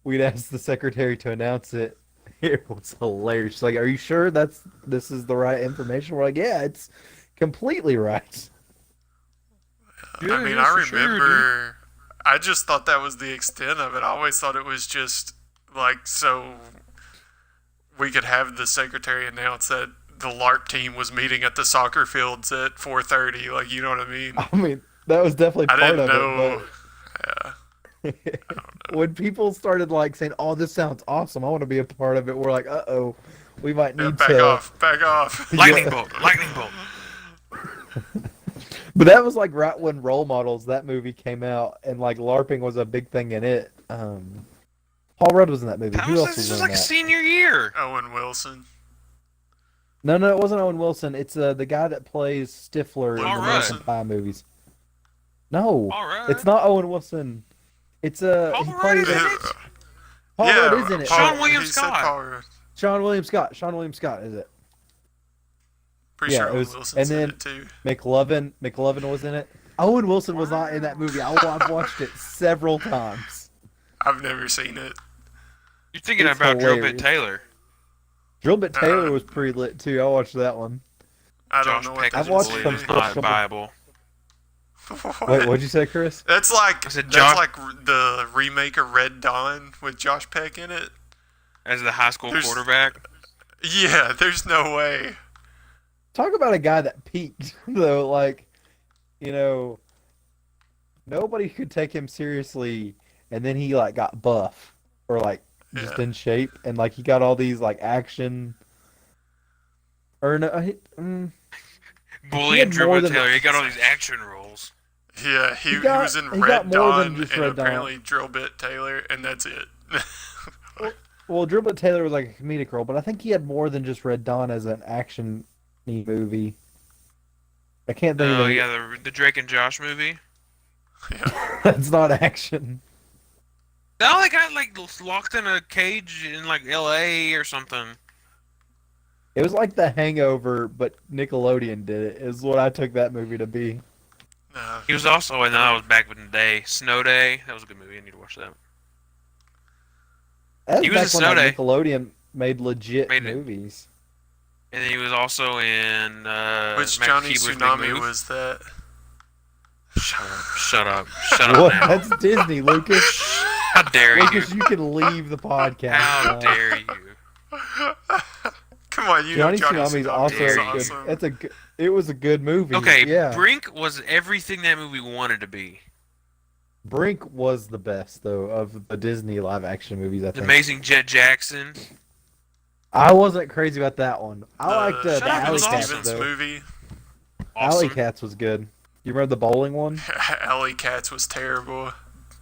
we'd ask the secretary to announce it, it was hilarious. She's like, "Are you sure this is the right information?" We're like, "Yeah, it's completely right." I Yeah, mean, yeah, I for sure, dude. remember. I just thought that was the extent of it. I always thought it was just like so we could have the secretary announce that the LARP team was meeting at the soccer fields at 4:30. Like, you know what I mean? I mean, that was definitely I part didn't of know. it, Yeah, but when people started like saying, "Oh, this sounds awesome. I want to be a part of it," we're like, "Uh-oh, we might yeah, need back to." off, back off. Lightning Yeah. bolt, lightning bolt. But that was like right when Role Models, that movie came out, and like LARPing was a big thing in it. Paul Rudd was in that movie. That Who was else this was was in like a that? senior year. Owen Wilson, No, no, it wasn't Owen Wilson. It's the guy that plays Stifler in Luke the All American right. Wilson. Pie movies. No, All right. it's not Owen Wilson. It's Paul he Rudd plays is in Uh, it. Paul yeah, Rudd is in it. Paul, Sean William he said Scott. Paul Rudd. Sean William Scott. Sean William Scott is it? Pretty Yeah, sure it Owen was. Wilson's And in then it too. McLovin was in it. Owen Wilson was not in that movie. I've watched it several times. I've never seen it. You're thinking It's about Drill hilarious. Bit Taylor. Drillbit Taylor Uh, was pretty lit too. I watched that one. I don't Josh know what Peck that I've is watched is. some believed stuff not from- Bible. Wait, what'd you say, Chris? That's like I said that's Josh- like the remake of Red Dawn with Josh Peck in it. As the high school There's- quarterback. Yeah, there's no way. Talk about a guy that peaked though. Like, you know, nobody could take him seriously, and then he like got buff or like just Yeah. in shape, and like he got all these like action. Or no, Bully had and more Drill Bit than- Taylor. He got all these action roles. Yeah, he got- was in he Red got more than Dawn just and Red Dawn. apparently Drill Bit Taylor, and that's it. well, Drillbit Taylor was like a comedic role, but I think he had more than just Red Dawn as an action movie. I can't think Oh of it. yeah, the Drake and Josh movie. Yeah. That's not action. No, they got like locked in a cage in like L.A. or something. It was like The Hangover, but Nickelodeon did it. Is what I took that movie to be. No. He was also in that was back in the day. Snow Day. That was a good movie. I need to watch that. That He was was back in when Snow like, Day. Nickelodeon made legit Made it. movies. And then he was also in Which Matt Johnny Keebler's Big Tsunami Move. was that? Shut up! Shut up! Shut up What? now! That's Disney, Lucas. How dare you? Lucas, you can leave the podcast. How now. dare you? Come on, you Johnny know Johnny Tsunami's also Tsunami is Dare a you. good. awesome. That's a. Good, it was a good movie. Okay, yeah. Brink was everything that movie wanted to be. Brink was the best though of the Disney live action movies. I The think. Amazing Jet Jackson. I wasn't crazy about that one. I liked Shut the up, it Alley was Cats Stevens though. movie. Alley Awesome. Cats was good. You remember the bowling one? Alley Cats was terrible,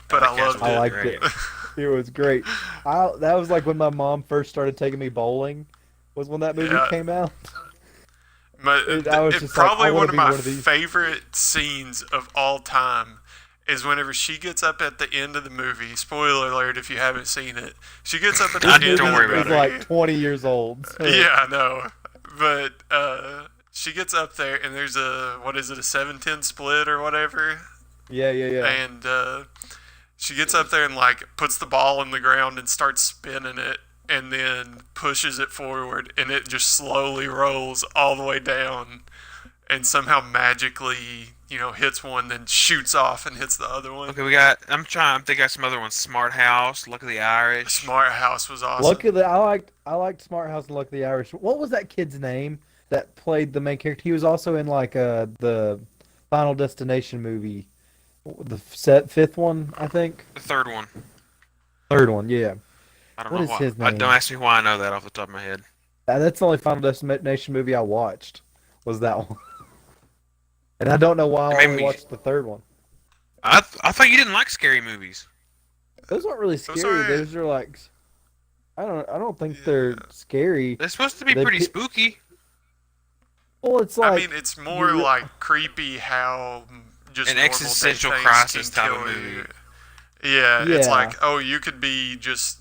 but Alley I Cats loved was I it. liked great. it. It was great. That was like when my mom first started taking me bowling. Was when that movie Yeah. came out. But I was it just like, probably I wanna one of be my one of these. favorite scenes of all time is whenever she gets up at the end of the movie. Spoiler alert if you haven't seen it. She gets up at the I end did, of don't the worry movie. about He's like 20 years old. so- Yeah, I know. But she gets up there and there's a 7-10 split or whatever. Yeah, yeah, yeah. And she gets up there and like puts the ball in the ground and starts spinning it and then pushes it forward and it just slowly rolls all the way down. and somehow magically, hits one, then shoots off and hits the other one. Okay, we got. I'm thinking of some other ones. Smart House, Luck of the Irish. Smart House was awesome. Luck of the I liked Smart House and Luck of the Irish. What was that kid's name that played the main character? He was also in like the Final Destination movie, the fifth one, I think. The third one. Third one, yeah. I don't What know is why. his name? Don't ask me why I know that off the top of my head. That's the only Final Destination movie I watched. Was that one? And I don't know why It I made only me- watched the third one. I thought you didn't like scary movies. Those aren't really Those scary. aren't- Those are like, I don't think they're scary. They're supposed to be They pretty pi- spooky. Well, it's like I mean, it's more you re- like creepy how just An normal existential day things crisis can type of kill movie. you. Yeah, it's Yeah. like, oh, you could be just,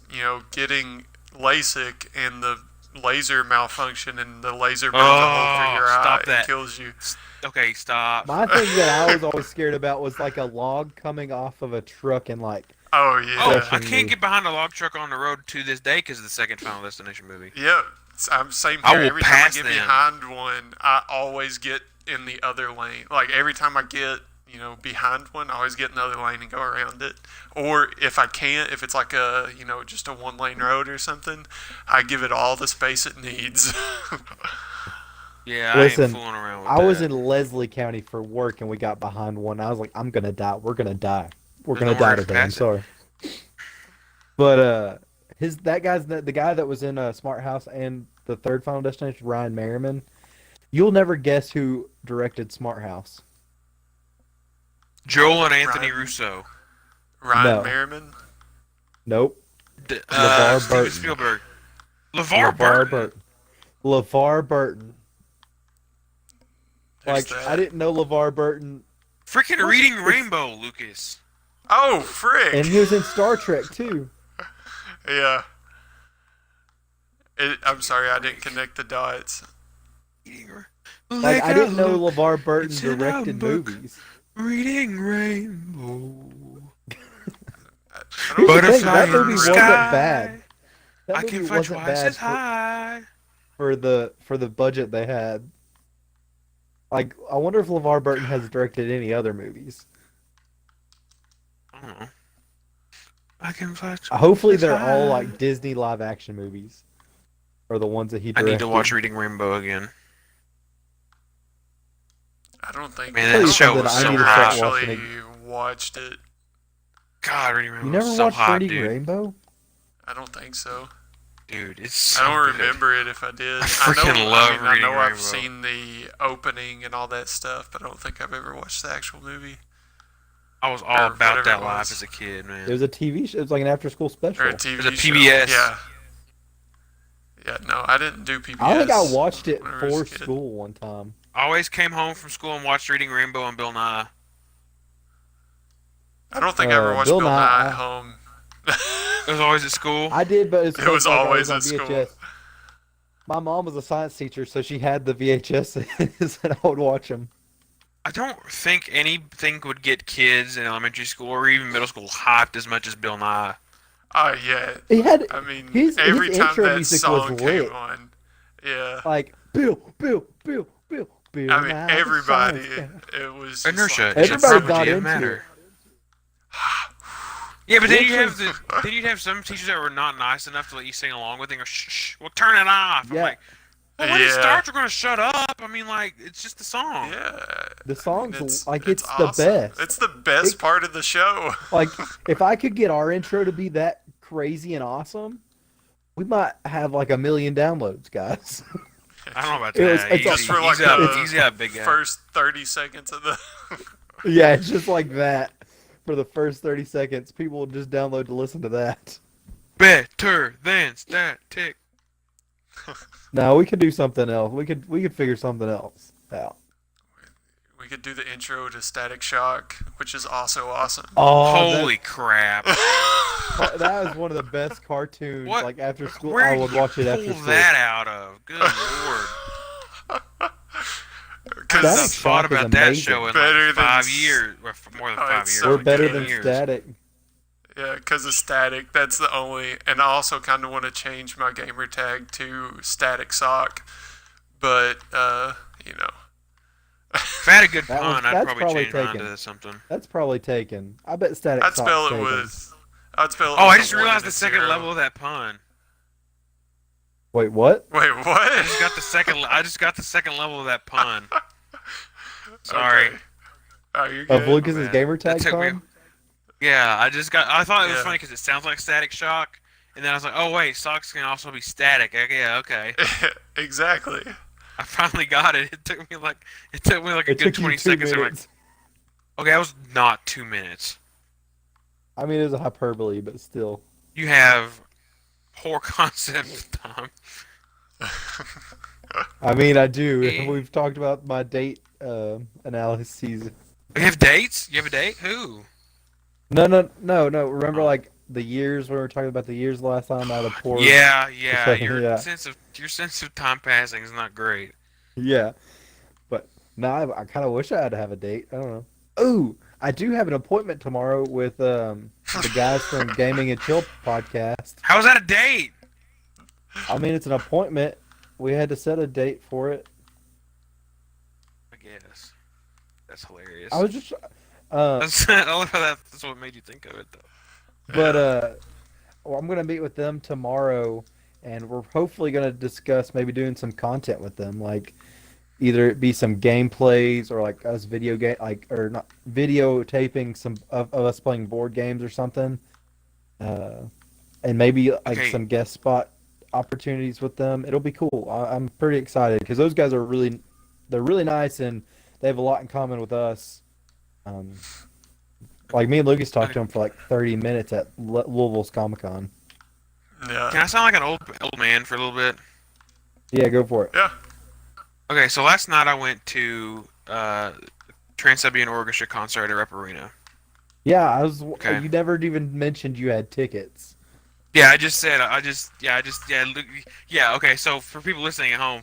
getting LASIK and the laser malfunction and the laser burns a hole through your stop eye that. and kills you. Okay, stop. my thing that I was always scared about was like a log coming off of a truck and like Oh, yeah. Oh, Definitely. I can't get behind a log truck on the road to this day because of the second Final Destination movie. Yeah, I'm same I here. will Every time I pass get them. behind one, I always get in the other lane. Like every time I get, behind one, I always get in the other lane and go around it. Or if I can't, if it's like a, just a one lane road or something, I give it all the space it needs. Yeah, Listen, I ain't fooling around with I that. was in Leslie County for work and we got behind one. I was like, I'm gonna die. We're gonna die. We're There's gonna nowhere die to today. I'm pass it. sorry. But the guy that was in Smart House and the third Final Destination, Ryan Merriman. You'll never guess who directed Smart House. Joel and Anthony Ryan- Russo. Ryan No. Merriman. Nope. Steven Burton. Spielberg. LeVar Burton. LeVar Burton. Who's Like that? I didn't know LeVar Burton, Freaking What? Reading It's- Rainbow, Lucas. Oh, frick! and he was in Star Trek too. Yeah. I'm sorry, I didn't connect the dots. Like I didn't know LeVar Burton It's in a directed book. movies. Reading Rainbow. I Here's the don't thing, think that I movie wasn't sky. bad. That I movie can fly wasn't twice bad as high. for the budget they had. Like I wonder if LeVar Burton has directed any other movies. I don't know. I can fly. Hopefully as they're all high. like Disney live action movies, or the ones that he I directed. need to watch Reading Rainbow again. I don't think Man, I that don't show think was I so ever hot. actually watched it. God, Reading Rainbow You never was so watched hot, Reading dude. Rainbow? I don't think so. Dude, it's so I don't good. remember it if I did. I freaking love I Reading know I've Rainbow. seen the opening and all that stuff, but I don't think I've ever watched the actual movie. I was all or about whatever that it life was. as a kid, man. It was a TV show. It was like an after-school special. Or a TV was a show. PBS. Yeah. Yeah, no, I didn't do PBS. I think I watched it whenever I was for a kid. school one time. I always came home from school and watched Reading Rainbow and Bill Nye. I don't think I ever watched Bill Bill Nye Nye, at home. It was always at school. I did, but It was like always on at school. VHS. My mom was a science teacher, so she had the VHS, and I would watch them. I don't think anything would get kids in elementary school or even middle school hyped as much as Bill Nye. Oh, yeah. He had I mean, his every time intro that music song was came lit. on, yeah. Like Bill. I mean, Nye, the everybody, science guy. it was just Inertia like, is a Everybody got property of into matter. Yeah, but then Which you have is- then you'd have some teachers that were not nice enough to let you sing along with it. And go, shh, well, turn it off. I'm Yeah. like, well, when it Yeah. starts, we're gonna shut up. I mean, like, it's just the song. The Yeah. I mean, song's like it's the awesome. best. It's the best It- part of the show. Like if I could get our intro to be that crazy and awesome, we might have like 1 million downloads, guys. I don't know about It was- that. it's Easy, Just for like easy up, the easy up, big guy. first 30 seconds of the. Yeah, it's just like that. For the first 30 seconds, people will just download to listen to that. Better than static. No, we could do something else. We could figure something else out. We could do the intro to Static Shock, which is also awesome. Oh, Holy crap! that was one of the best cartoons. What? Like after school, Where I did would you watch it pull after school. that out of? Good lord! Because I've Static thought Shock is about that amazing. show in Better like than 5 s- years, or more than Oh, 5 it's years. so We're better good. than years. Static. Yeah, because of Static. That's the only. And I also kind of want to change my gamer tag to Static Sock. But, If I had a good pun, I'd that's probably probably change mine taken. to something. That's probably taken. I bet Static I'd Sock's spell it taken. with. I'd spell it Oh, with I a just 1 and realized a the second 0. level of that pun. Wait, what? Wait, what? I just got the second. I just got the second level of that pun. Sorry. Okay. Oh, you're Of good. My Lucas's bad. gamer That tag took me. pun? Yeah, I just got. I thought it was Yeah. funny because it sounds like Static Shock, and then I was like, oh wait, socks can also be static. Okay, yeah, okay. Exactly. I finally got it. It took me like a It good took you 20 2 seconds. I'm like, minutes. okay, that was not 2 minutes. I mean, it was a hyperbole, but still. You have poor concept of time. I mean, I do. Eh. We've talked about my date analyses. You have dates? You have a date? Who? No. Remember, Oh. like the years when we were talking about the years last time? I had a poor Yeah, perspective. Yeah, Your sense of time passing is not great. yeah. But now I kind of wish I had to have a date. I don't know. Ooh, I do have an appointment tomorrow with the guys from Gaming and Chill podcast. How is that a date? I mean, it's an appointment. We had to set a date for it. I guess. That's hilarious. I was just, I love how that's what made you think of it, though. but well, I'm gonna meet with them tomorrow, and we're hopefully gonna discuss maybe doing some content with them, like either it be some gameplays or like us video game, like or not videotaping some of us playing board games or something, and maybe like Okay. some guest spot opportunities with them. It'll be cool. I'm pretty excited because those guys are they're really nice and they have a lot in common with us. Um, like me and Lucas talked to him for like 30 minutes at Louisville's Comic Con. Can Yeah. I sound like an old man for a little bit? Yeah, go for it. Yeah. Okay, so last night I went to Trans-Siberian Orchestra concert at Rep Arena. Yeah, Okay. You never even mentioned you had tickets. Yeah, I just said, yeah. Okay, so for people listening at home,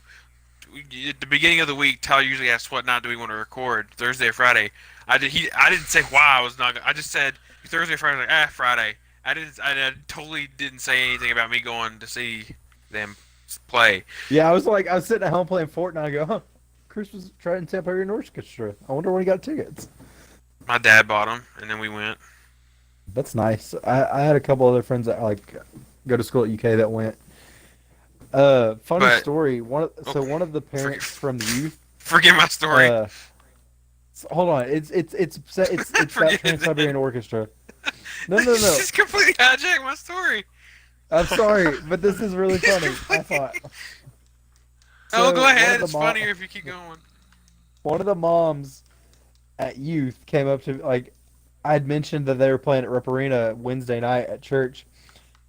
at the beginning of the week, Tyler usually asks what night do we want to record, Thursday or Friday. I didn't say why I was not. I just said Thursday or Friday. I was like, Friday. I totally didn't say anything about me going to see them play. Yeah, I was sitting at home playing Fortnite. I go, huh? Chris was trying to tap her in orchestra. I wonder when he got tickets. My dad bought them, and then we went. That's nice. I had a couple other friends that like go to school at UK that went. Funny But- story. One Oh, one of the parents from the youth. Forget my story. Hold on. It's that Forget it. Trans-Siberian Orchestra. No. Just completely hijacked my story. I'm sorry, but this is really funny. I thought. Oh, So, go one of ahead. the It's mo- funnier if you keep going. One of the moms at youth came up to like I had mentioned that they were playing at Rep Arena Wednesday night at church.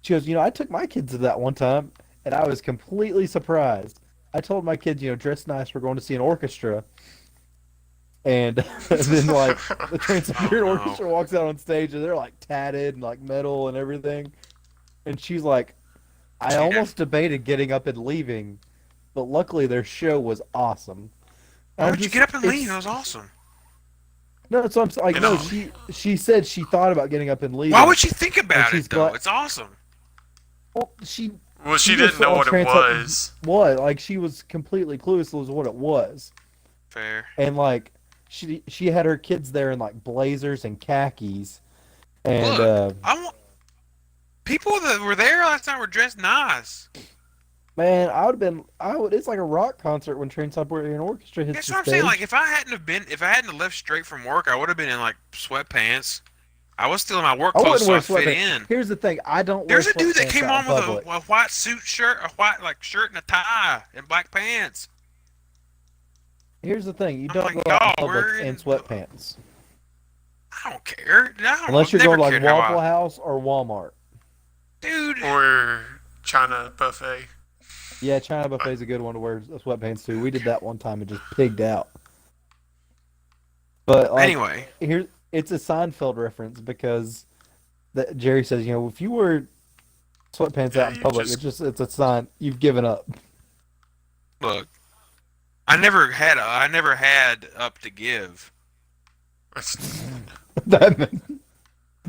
She goes, I took my kids to that one time, and I was completely surprised. I told my kids, dress nice. We're going to see an orchestra. And then like the Trans-Siberian Oh, no. Orchestra walks out on stage, and they're like tatted and like metal and everything. And she's like, I almost debated getting up and leaving, but luckily their show was awesome. Why I'm would you just- get up and leave? it's- That was awesome. No, so I'm like, You no. know. She said she thought about getting up and leaving. Why would she think about she's it, though? glad- It's awesome. Well, she Well, she She just didn't know saw what it Trans- was. what? Like she was completely clueless as what it was, Fair. and like she had her kids there in like blazers and khakis, and Look, people that were there last night were dressed nice. man, It's like a rock concert when Trans-Siberian Orchestra hits That's the what I'm stage. saying. Like, if I hadn't have left straight from work, I would have been in like sweatpants. I was still in my work I clothes, wouldn't so wear I fit sweatpants. in. Here's the thing: I don't. There's wear a dude that sweatpants came out on in with public. a white suit shirt, a white shirt and a tie and black pants. Here's the thing: you I'm don't like, go out in y'all, public we're in in- sweatpants I don't care. unless you're never going to like cared how Waffle House or Walmart. Dude. Or China buffet. Yeah, China Buffet's a good one to wear sweatpants too. We did that one time and just pigged out. But like, Anyway, here it's a Seinfeld reference because Jerry says, if you wear sweatpants Yeah, out in you public, just- it's a sign you've given up. look, I never had up to give.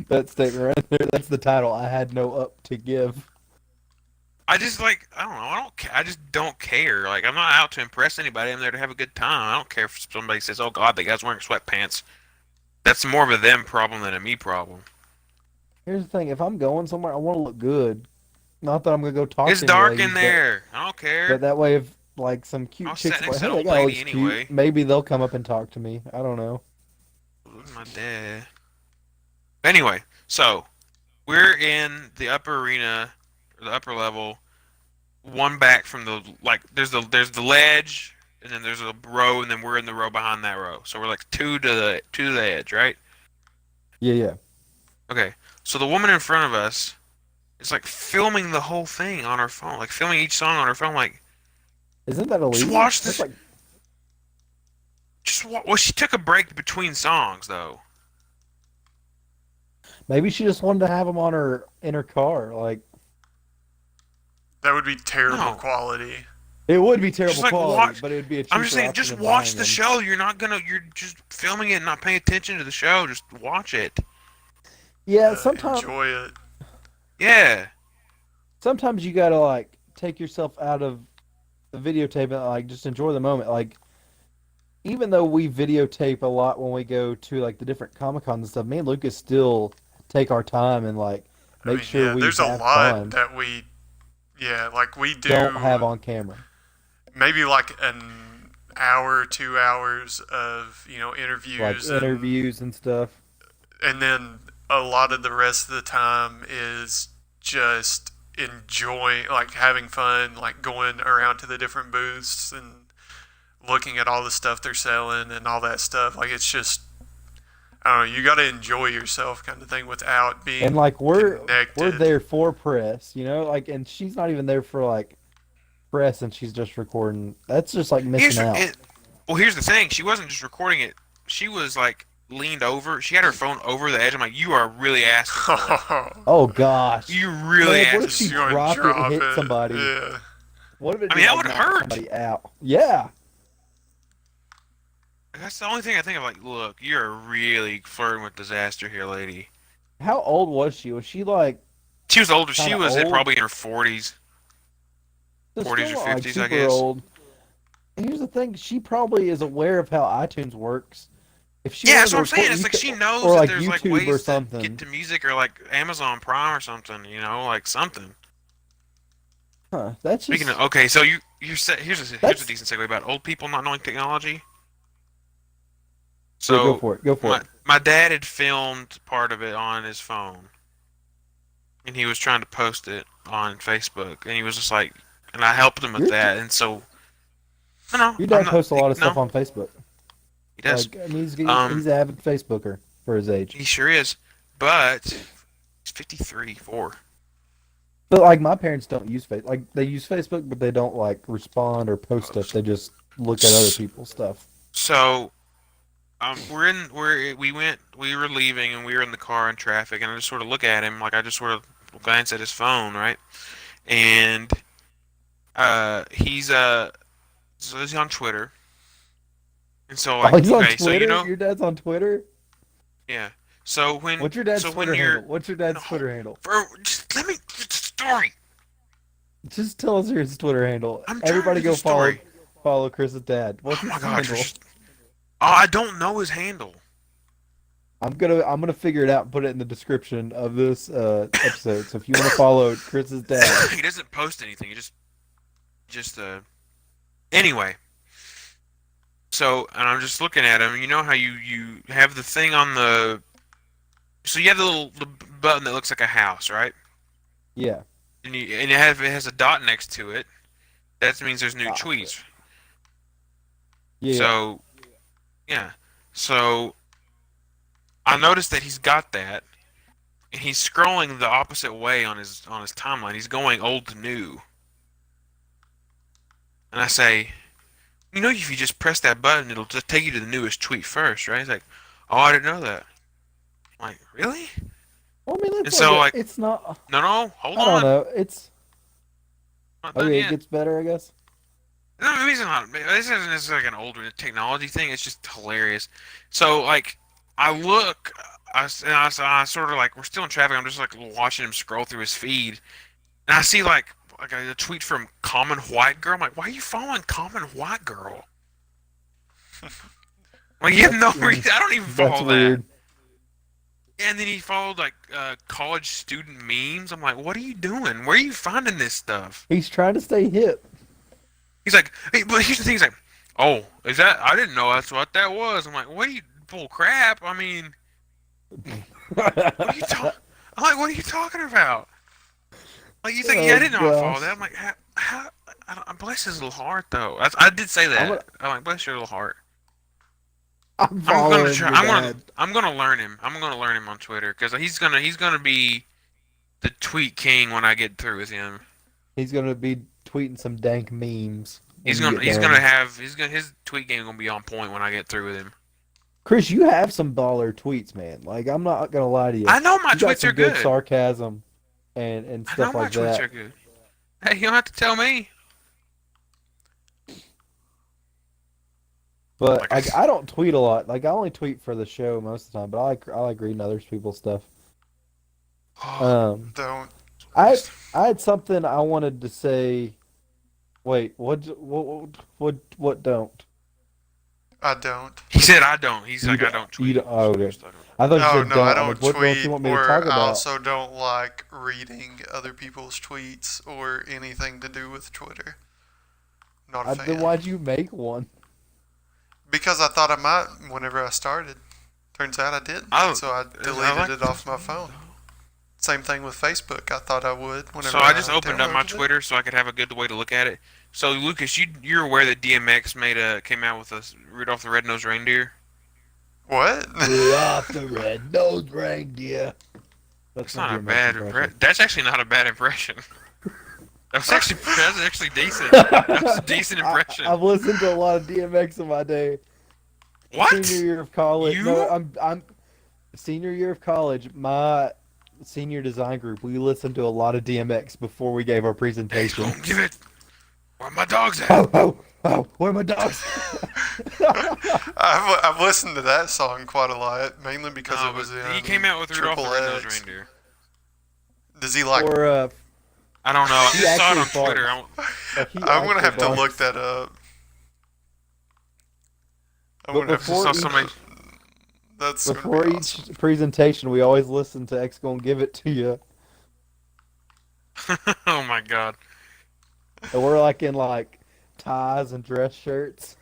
that statement right there, that's the title. I had no up to give. I just like I don't know. I just don't care. Like I'm not out to impress anybody. I'm there to have a good time. I don't care if somebody says, "Oh God, the guy's wearing sweatpants." That's more of a them problem than a me problem. Here's the thing: if I'm going somewhere, I want to look good. Not that I'm gonna go talk It's to any dark in ladies, there. I don't but care. that way, if like some I cute was sat chicks next like, to hey, an that old guy lady looks cute, anyway. maybe they'll come up and talk to me. I don't know. My dad. Anyway, so we're in the upper arena, or the upper level, one back from the like. There's the ledge, and then there's a row, and then we're in the row behind that row. So we're like two to the edge, right? Yeah, yeah. Okay. So the woman in front of us is like filming the whole thing on her phone, like filming each song on her phone. Like, Isn't that just illegal? watch That's this. like Well, she took a break between songs though. maybe she just wanted to have them on her in her car. Like That would be terrible No, quality. it would be just terrible like quality, watch. but it would be a I'm just cheaper saying, option just than watch buying the them. show. You're not gonna. You're just filming it, and not paying attention to the show. Just watch it. Yeah, sometimes Enjoy it. Yeah. sometimes you gotta like take yourself out of the videotape and like just enjoy the moment. Like even though we videotape a lot when we go to like the different Comic Cons and stuff, me and Lucas still take our time and like I make mean, sure yeah, we there's a have lot fun. that yeah, like we Don't have do on camera. maybe like an hour, 2 hours of, Like interviews interviews and stuff. and then a lot of the rest of the time is just enjoying, like having fun, like going around to the different booths and looking at all the stuff they're selling and all that stuff. Like it's just, I don't know, you got to enjoy yourself kind of thing without And being like we're connected. there for press, like and she's not even there for like press and she's just recording. That's just like Here's missing out. it. Well, here's the thing. She wasn't just recording it. She was like leaned over. She had her phone over the edge. I'm like, you are really asking for it. Oh gosh. You Man, really what if asking she Just for going it. to dropped it and drop hit it. somebody? Yeah. What if it I did mean, that like would knock hurt. somebody out? Yeah. That's the only thing I think of. Like, look, you're really flirting with disaster here, lady. How old was she? Was she like She was older. kind She of was old? probably in her 40s, So 40s still or not like 50s, I super guess. old. And here's the thing: she probably is aware of how iTunes works. If she Yeah, wanted that's to what I'm saying. record, It's like she knows or that like there's like YouTube or ways to get something. to music or like Amazon Prime or something. Like something. Huh? That's Speaking of, just okay, so you said here's a that's decent segue about old people not knowing technology. yeah. Go So for it. Go for my it. my dad had filmed part of it on his phone, and he was trying to post it on Facebook, and he was just like, and I helped him with Your that, and so no, your I'm dad not. posts a lot of stuff No, on Facebook. he does. Like I mean, Um, he's an avid Facebooker for his age. he sure is, but he's 53, 4. But like my parents don't use Facebook. Like they use Facebook, but they don't like respond or post stuff. They just look at other people's stuff. So we were leaving and we were in the car in traffic and I just sort of look at him like I just sort of glance at his phone, right? And he's so he's on Twitter. And so Oh, like he's on okay, so Twitter. Your dad's on Twitter. yeah. So What's your dad's when Twitter you're handle? What's your no, dad's Twitter handle? just let me get the story. Just tell us his Twitter handle. I'm trying to Everybody get the go story. follow Chris's dad. What's Oh his my God, handle? Trish. Oh, I don't know his handle. I'm gonna figure it out and put it in the description of this episode. So if you want to follow Chris's dad, He doesn't post anything. He just anyway. So, and I'm just looking at him. You know how you have the thing on the so you have the button that looks like a house, right? yeah. And it has a dot next to it. That means there's new Ah, shit. tweets. Yeah. So, yeah. So, I noticed that he's got that and he's scrolling the opposite way on his timeline. He's going old to new. And I say, if you just press that button, it'll just take you to the newest tweet first, right? He's like, "Oh, I didn't know that." I'm like, "Really?" Well, I mean, And that's so, like, it's not. no, hold I don't on. know. It's Not done okay. It yet. gets better, I guess. No, this isn't necessarily like an older technology thing. It's just hilarious. So, like, I look, I sort of like, we're still in traffic. I'm just like watching him scroll through his feed, and I see like like a tweet from Common White Girl. I'm like, why are you following Common White Girl? Like, you have no reason. I don't even That's follow that. weird. And then he followed like college student memes. I'm like, what are you doing? Where are you finding this stuff? He's trying to stay hip. He's like, hey, but here's the thing. He's like, oh, is that? I didn't know that's what that was. I'm like, what are you bull crap? I mean, what are you talking? I'm like, what are you talking about? Like, he's like, yeah, I Oh didn't know I followed gosh. that. I'm like, how bless his little heart though. I did say I'm that. I'm like, bless your little heart. I'm I'm gonna following try. your dad. I'm gonna learn him. I'm gonna learn him on Twitter because he's gonna be the tweet king when I get through with him. He's gonna be tweeting some dank memes when you get He's done. gonna have his tweet game gonna be on point when I get through with him. Chris, you have some baller tweets, man. Like I'm not gonna lie to you. I know my You got tweets some are good good. sarcasm and I know stuff my like tweets that. are good. Hey, you don't have to tell me. But Like like I don't tweet a lot. Like I only tweet for the show most of the time. But I like reading other people's stuff. Um, Don't. I I had something I wanted to say. Wait, what don't? I don't. he said I don't. He's You like I don't- don't you tweet. don't- oh, okay. So I don't- I thought you Oh said no, don't. I I'm don't like, what else tweet, you want me to or talk I about? also don't like reading other people's tweets or anything to do with Twitter. Not a Then fan. why'd you make one? Because I thought I might whenever I started. Turns out I didn't, Oh, so I I deleted like it off my phone. Same thing with Facebook. I thought I would whenever So I just opened up my downloaded it. Twitter so I could have a good way to look at it. So Lucas, you're aware that DMX came out with a Rudolph the Red-Nosed Reindeer? What? Rudolph the red-nosed reindeer. That's my not a DMX bad impression. impression. That's actually not a bad impression. That's actually decent. That's a decent impression. I've listened to a lot of DMX in my day. What? Senior year of college. You? No, I'm senior year of college. My senior design group. We listened to a lot of DMX before we gave our Hey, presentation. come give it. Where my dogs at? Oh! Where are my dogs? I've listened to that song quite a lot, mainly because No, it was but in he came out with Rudolph the Triple Red-Nosed X. Reindeer. Does he like? or I don't know. I He just saw it actually on thought- Twitter. I'm gonna have to barks. look that up. I'm But gonna have to. before saw each- somebody. That's gonna Before be each awesome. presentation, we always listen to X Gonna Give It to You. Oh my god. And we're like in like ties and dress shirts.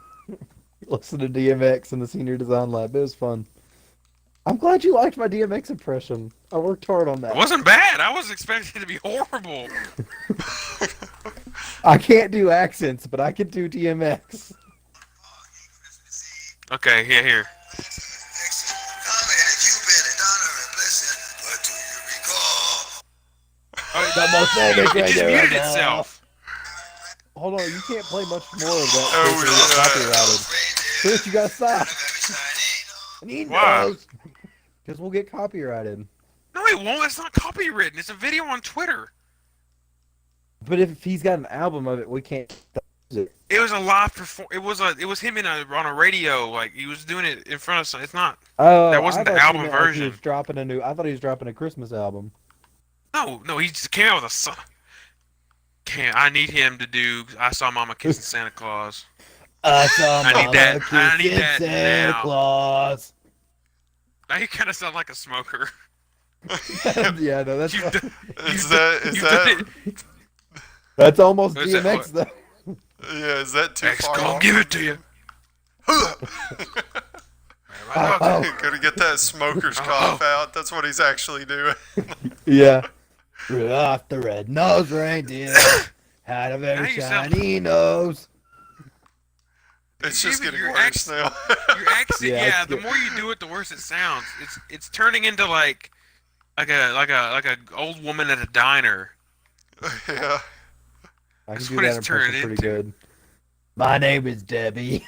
Listen to DMX in the senior design lab. It was fun. I'm glad you liked my DMX impression. I worked hard on It that. wasn't bad. I was expecting it to be horrible. I can't do accents, but I can do DMX. Okay, here. Oh, The most famous it just radio muted right now. itself. Hold on, you can't play much more of that. Oh, Chris, or you get copyrighted. Chris, you gotta stop. And he Why? knows. Because we'll get copyrighted. No, it won't. It's not copywritten. It's a video on Twitter. But if he's got an album of it, we can't use it. It was a live perform. It was him on a radio. Like he was doing it in front of some. It's not. Oh, That wasn't I the thought you album meant like version. He was dropping a new. I thought he was dropping a Christmas album. No. He just came out with a song. I need him to do. I saw Mama kissing Santa Claus. I saw I need Mama that- I need kissing that Santa now. Claus. Now you kind of sound like a smoker. Yeah, no, that's You've done- Is that you've done it. that's almost Is that DMX though. yeah? Is that too X, far? come off? give it to you. Oh. Gotta get that smoker's cough out. That's what he's actually doing. Yeah. Rudolph the red-nosed reindeer had a Now very you sound- shiny nose. It's just Even getting your worse now. Your accent, Yeah, yeah. it's The good. more you do it, the worse it sounds. It's turning into like a old woman at a diner. Yeah. I can That's do what that it's turned impression pretty into. good. My name is Debbie.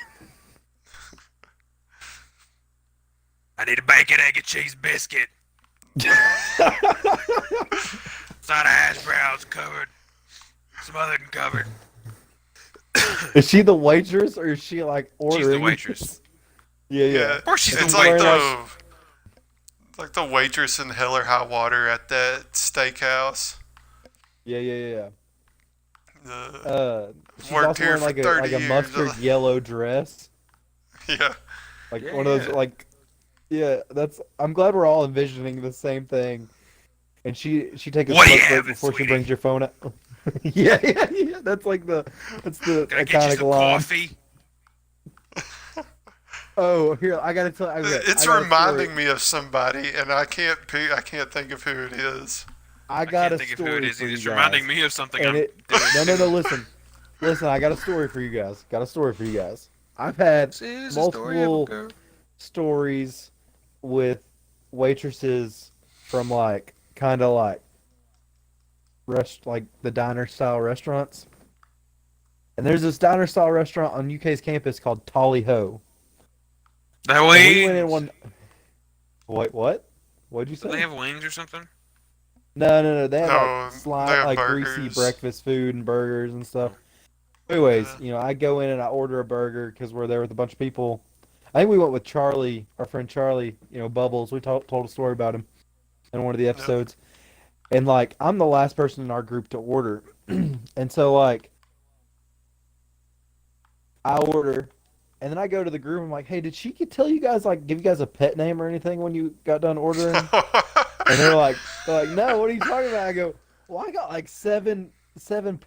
I need a bacon, egg, and cheese biscuit. Side of hash browns covered. Some other than covered. Is she the waitress or is she like ordering? waitress. Yeah, yeah. Yeah. Of course she's It's the like waitress. the waitress in Hell or High Water at that steakhouse. Yeah. She's Worked also here wearing for like a 30 years. mustard yellow dress, Yeah. like Yeah, one of those yeah. like. Yeah, that's. I'm glad we're all envisioning the same thing. And she take a What do you smoke break having, before she sweetie? brings your phone out. Yeah. That's the Can I get you iconic some line. coffee? Oh, here I gotta tell. Okay, It's I got a story. reminding me of somebody, and I can't think of who it is. I I got can't a think of who it story is for either. you It's reminding guys, me of something and I'm it. doing No. too. Listen. I got a story for you guys. Got a story for you guys. I've had This is the story of a multiple girl. stories with waitresses from like kind of like like the diner style restaurants. And there's this diner style restaurant on UK's campus called Tolly Ho. They have And we went in wings. one. Wait, what? What'd you Do they say? have wings or something? No. They had like No, they slime, have like greasy burgers. breakfast food and burgers and stuff. Oh. Anyways, Yeah. I go in and I order a burger because we're there with a bunch of people. I think we went with Charlie, our friend Charlie. Bubbles. We told a story about him in one of the Yep. episodes. And like, I'm the last person in our group to order, and so like, I order, and then I go to the group. I'm like, hey, did she tell you guys like give you guys a pet name or anything when you got done ordering? And they're like, no, what are you talking about? I go, well, I got like seven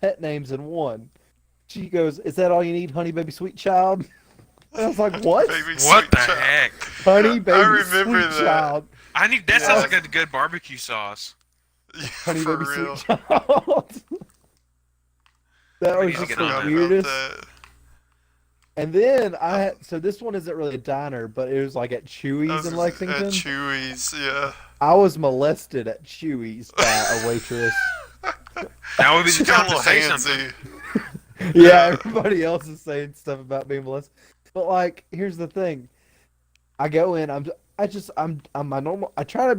pet names in one. She goes, is that all you need, honey, baby, sweet child? And I was like, what? Baby What sweet the child. heck? Honey, I baby, remember sweet that. child. I need. That Yeah. sounds like a good barbecue sauce. Yeah, Honey, for baby, real. sweet child. That We was need to I just get the on forgot that. about weirdest. that. And then so this one isn't really a diner, but it was like at Chewy's in At Lexington. Chewy's, yeah. I was molested at Chewy's by a waitress. Now would be She the got time a to little say something. handsy. Yeah, everybody else is saying stuff about being molested. But like, here's the thing. I go in, I'm my normal I try to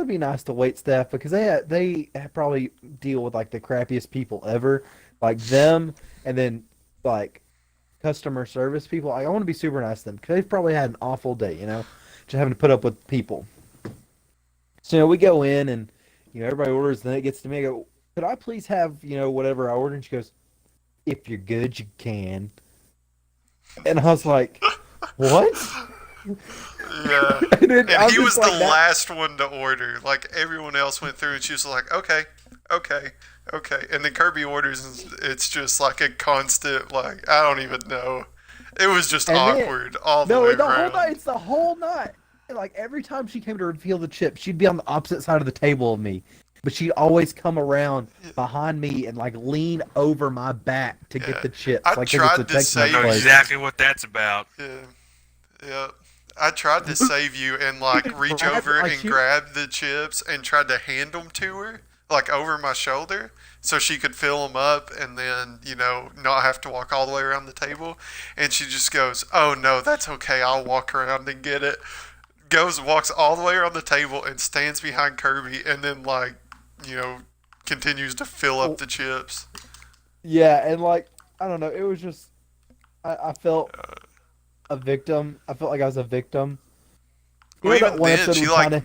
be nice to wait staff because they probably deal with like the crappiest people ever. Like them and then like customer service people. I want to be super nice to them because they've probably had an awful day, just having to put up with people. So, we go in and, everybody orders, and then it gets to me. I go, could I please have, whatever I ordered? And she goes, if you're good, you can. And I was like, what? Yeah. And then And I'm he just was like the that. last one to order. Like everyone else went through, and she was like, "Okay, okay, okay." And then Kirby orders, and it's just like a constant, like I don't even know. It was just And then- awkward all the No, way the whole around. night. It's the whole night. Like every time she came to reveal the chip, she'd be on the opposite side of the table of me, but she'd always come around behind me and like lean over my back to Yeah. get the chips. I Like 'cause tried it's a to Tex-Mex I know save place. exactly what that's about. Yeah, yeah. I tried to save you and like reach Grab- over like, and she- grab the chips and tried to hand them to her, like over my shoulder, so she could fill them up and then not have to walk all the way around the table. And she just goes, "Oh no, that's okay. I'll walk around and get it." Walks all the way around the table and stands behind Kirby and then continues to fill up the chips. Yeah, and like I don't know, it was just I felt a victim. I felt like I was a victim. You Well, know even that one then, episode she we kinda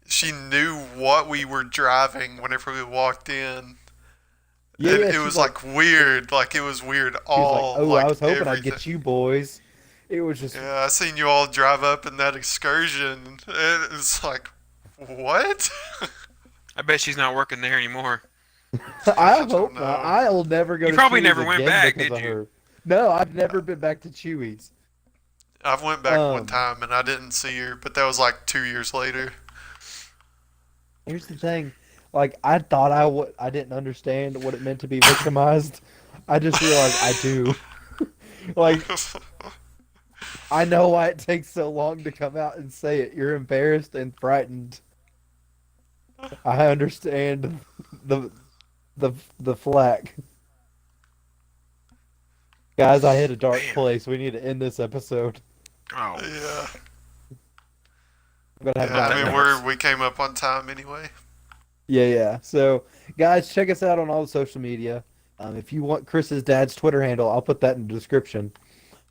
she knew what we were driving whenever we walked in. Yeah, And yeah, it she's was like, weird. Like it was weird. she was like, All oh, I was hoping I'd everything. get you boys. It was just Yeah, I seen you all drive up in that excursion. And it's like, what? I bet she's not working there anymore. I don't hope know. not. I'll never go You to probably Chewy's never went again back, because did of you? her. No, I've never been back to Chewy's. I've went back one Um, time and I didn't see her, but that was like 2 years later. Here's the thing, like I thought I didn't understand what it meant to be victimized. I just realized I do. Like I know why it takes so long to come out and say it. You're embarrassed and frightened. I understand the flack. Guys, I hit a dark Man. place. We need to end this episode. Oh, Yeah. I'm gonna have Yeah, I to- mean, we came up on time anyway. Yeah. So, guys, check us out on all the social media. If you want Chris's dad's Twitter handle, I'll put that in the description.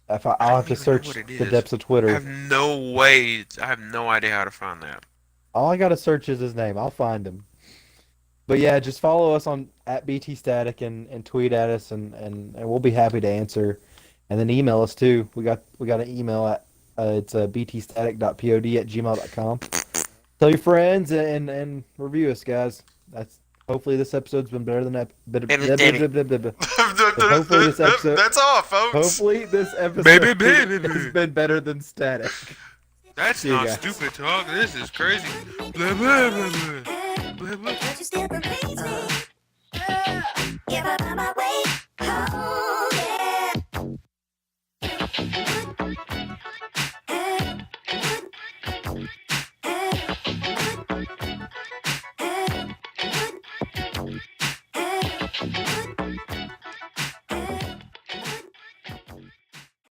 I'll have don't to even know search what it the is. depths of I Twitter. have no way. I have no idea how to find that. All I gotta search is his name. I'll find him. But yeah, just follow us on at BT Static and tweet at us and we'll be happy to answer. And then email us too. We got an email at it's btstatic.pod@gmail.com. Tell your friends and review us, guys. That's hopefully this episode's been better than Entertaining. hopefully this episode That's all, folks. hopefully this episode Baby. has been better than Static. That's See you not guys. stupid talk. This is crazy. Blah, blah, blah, blah. Blah, blah. But you still amaze me. Yeah, but I'm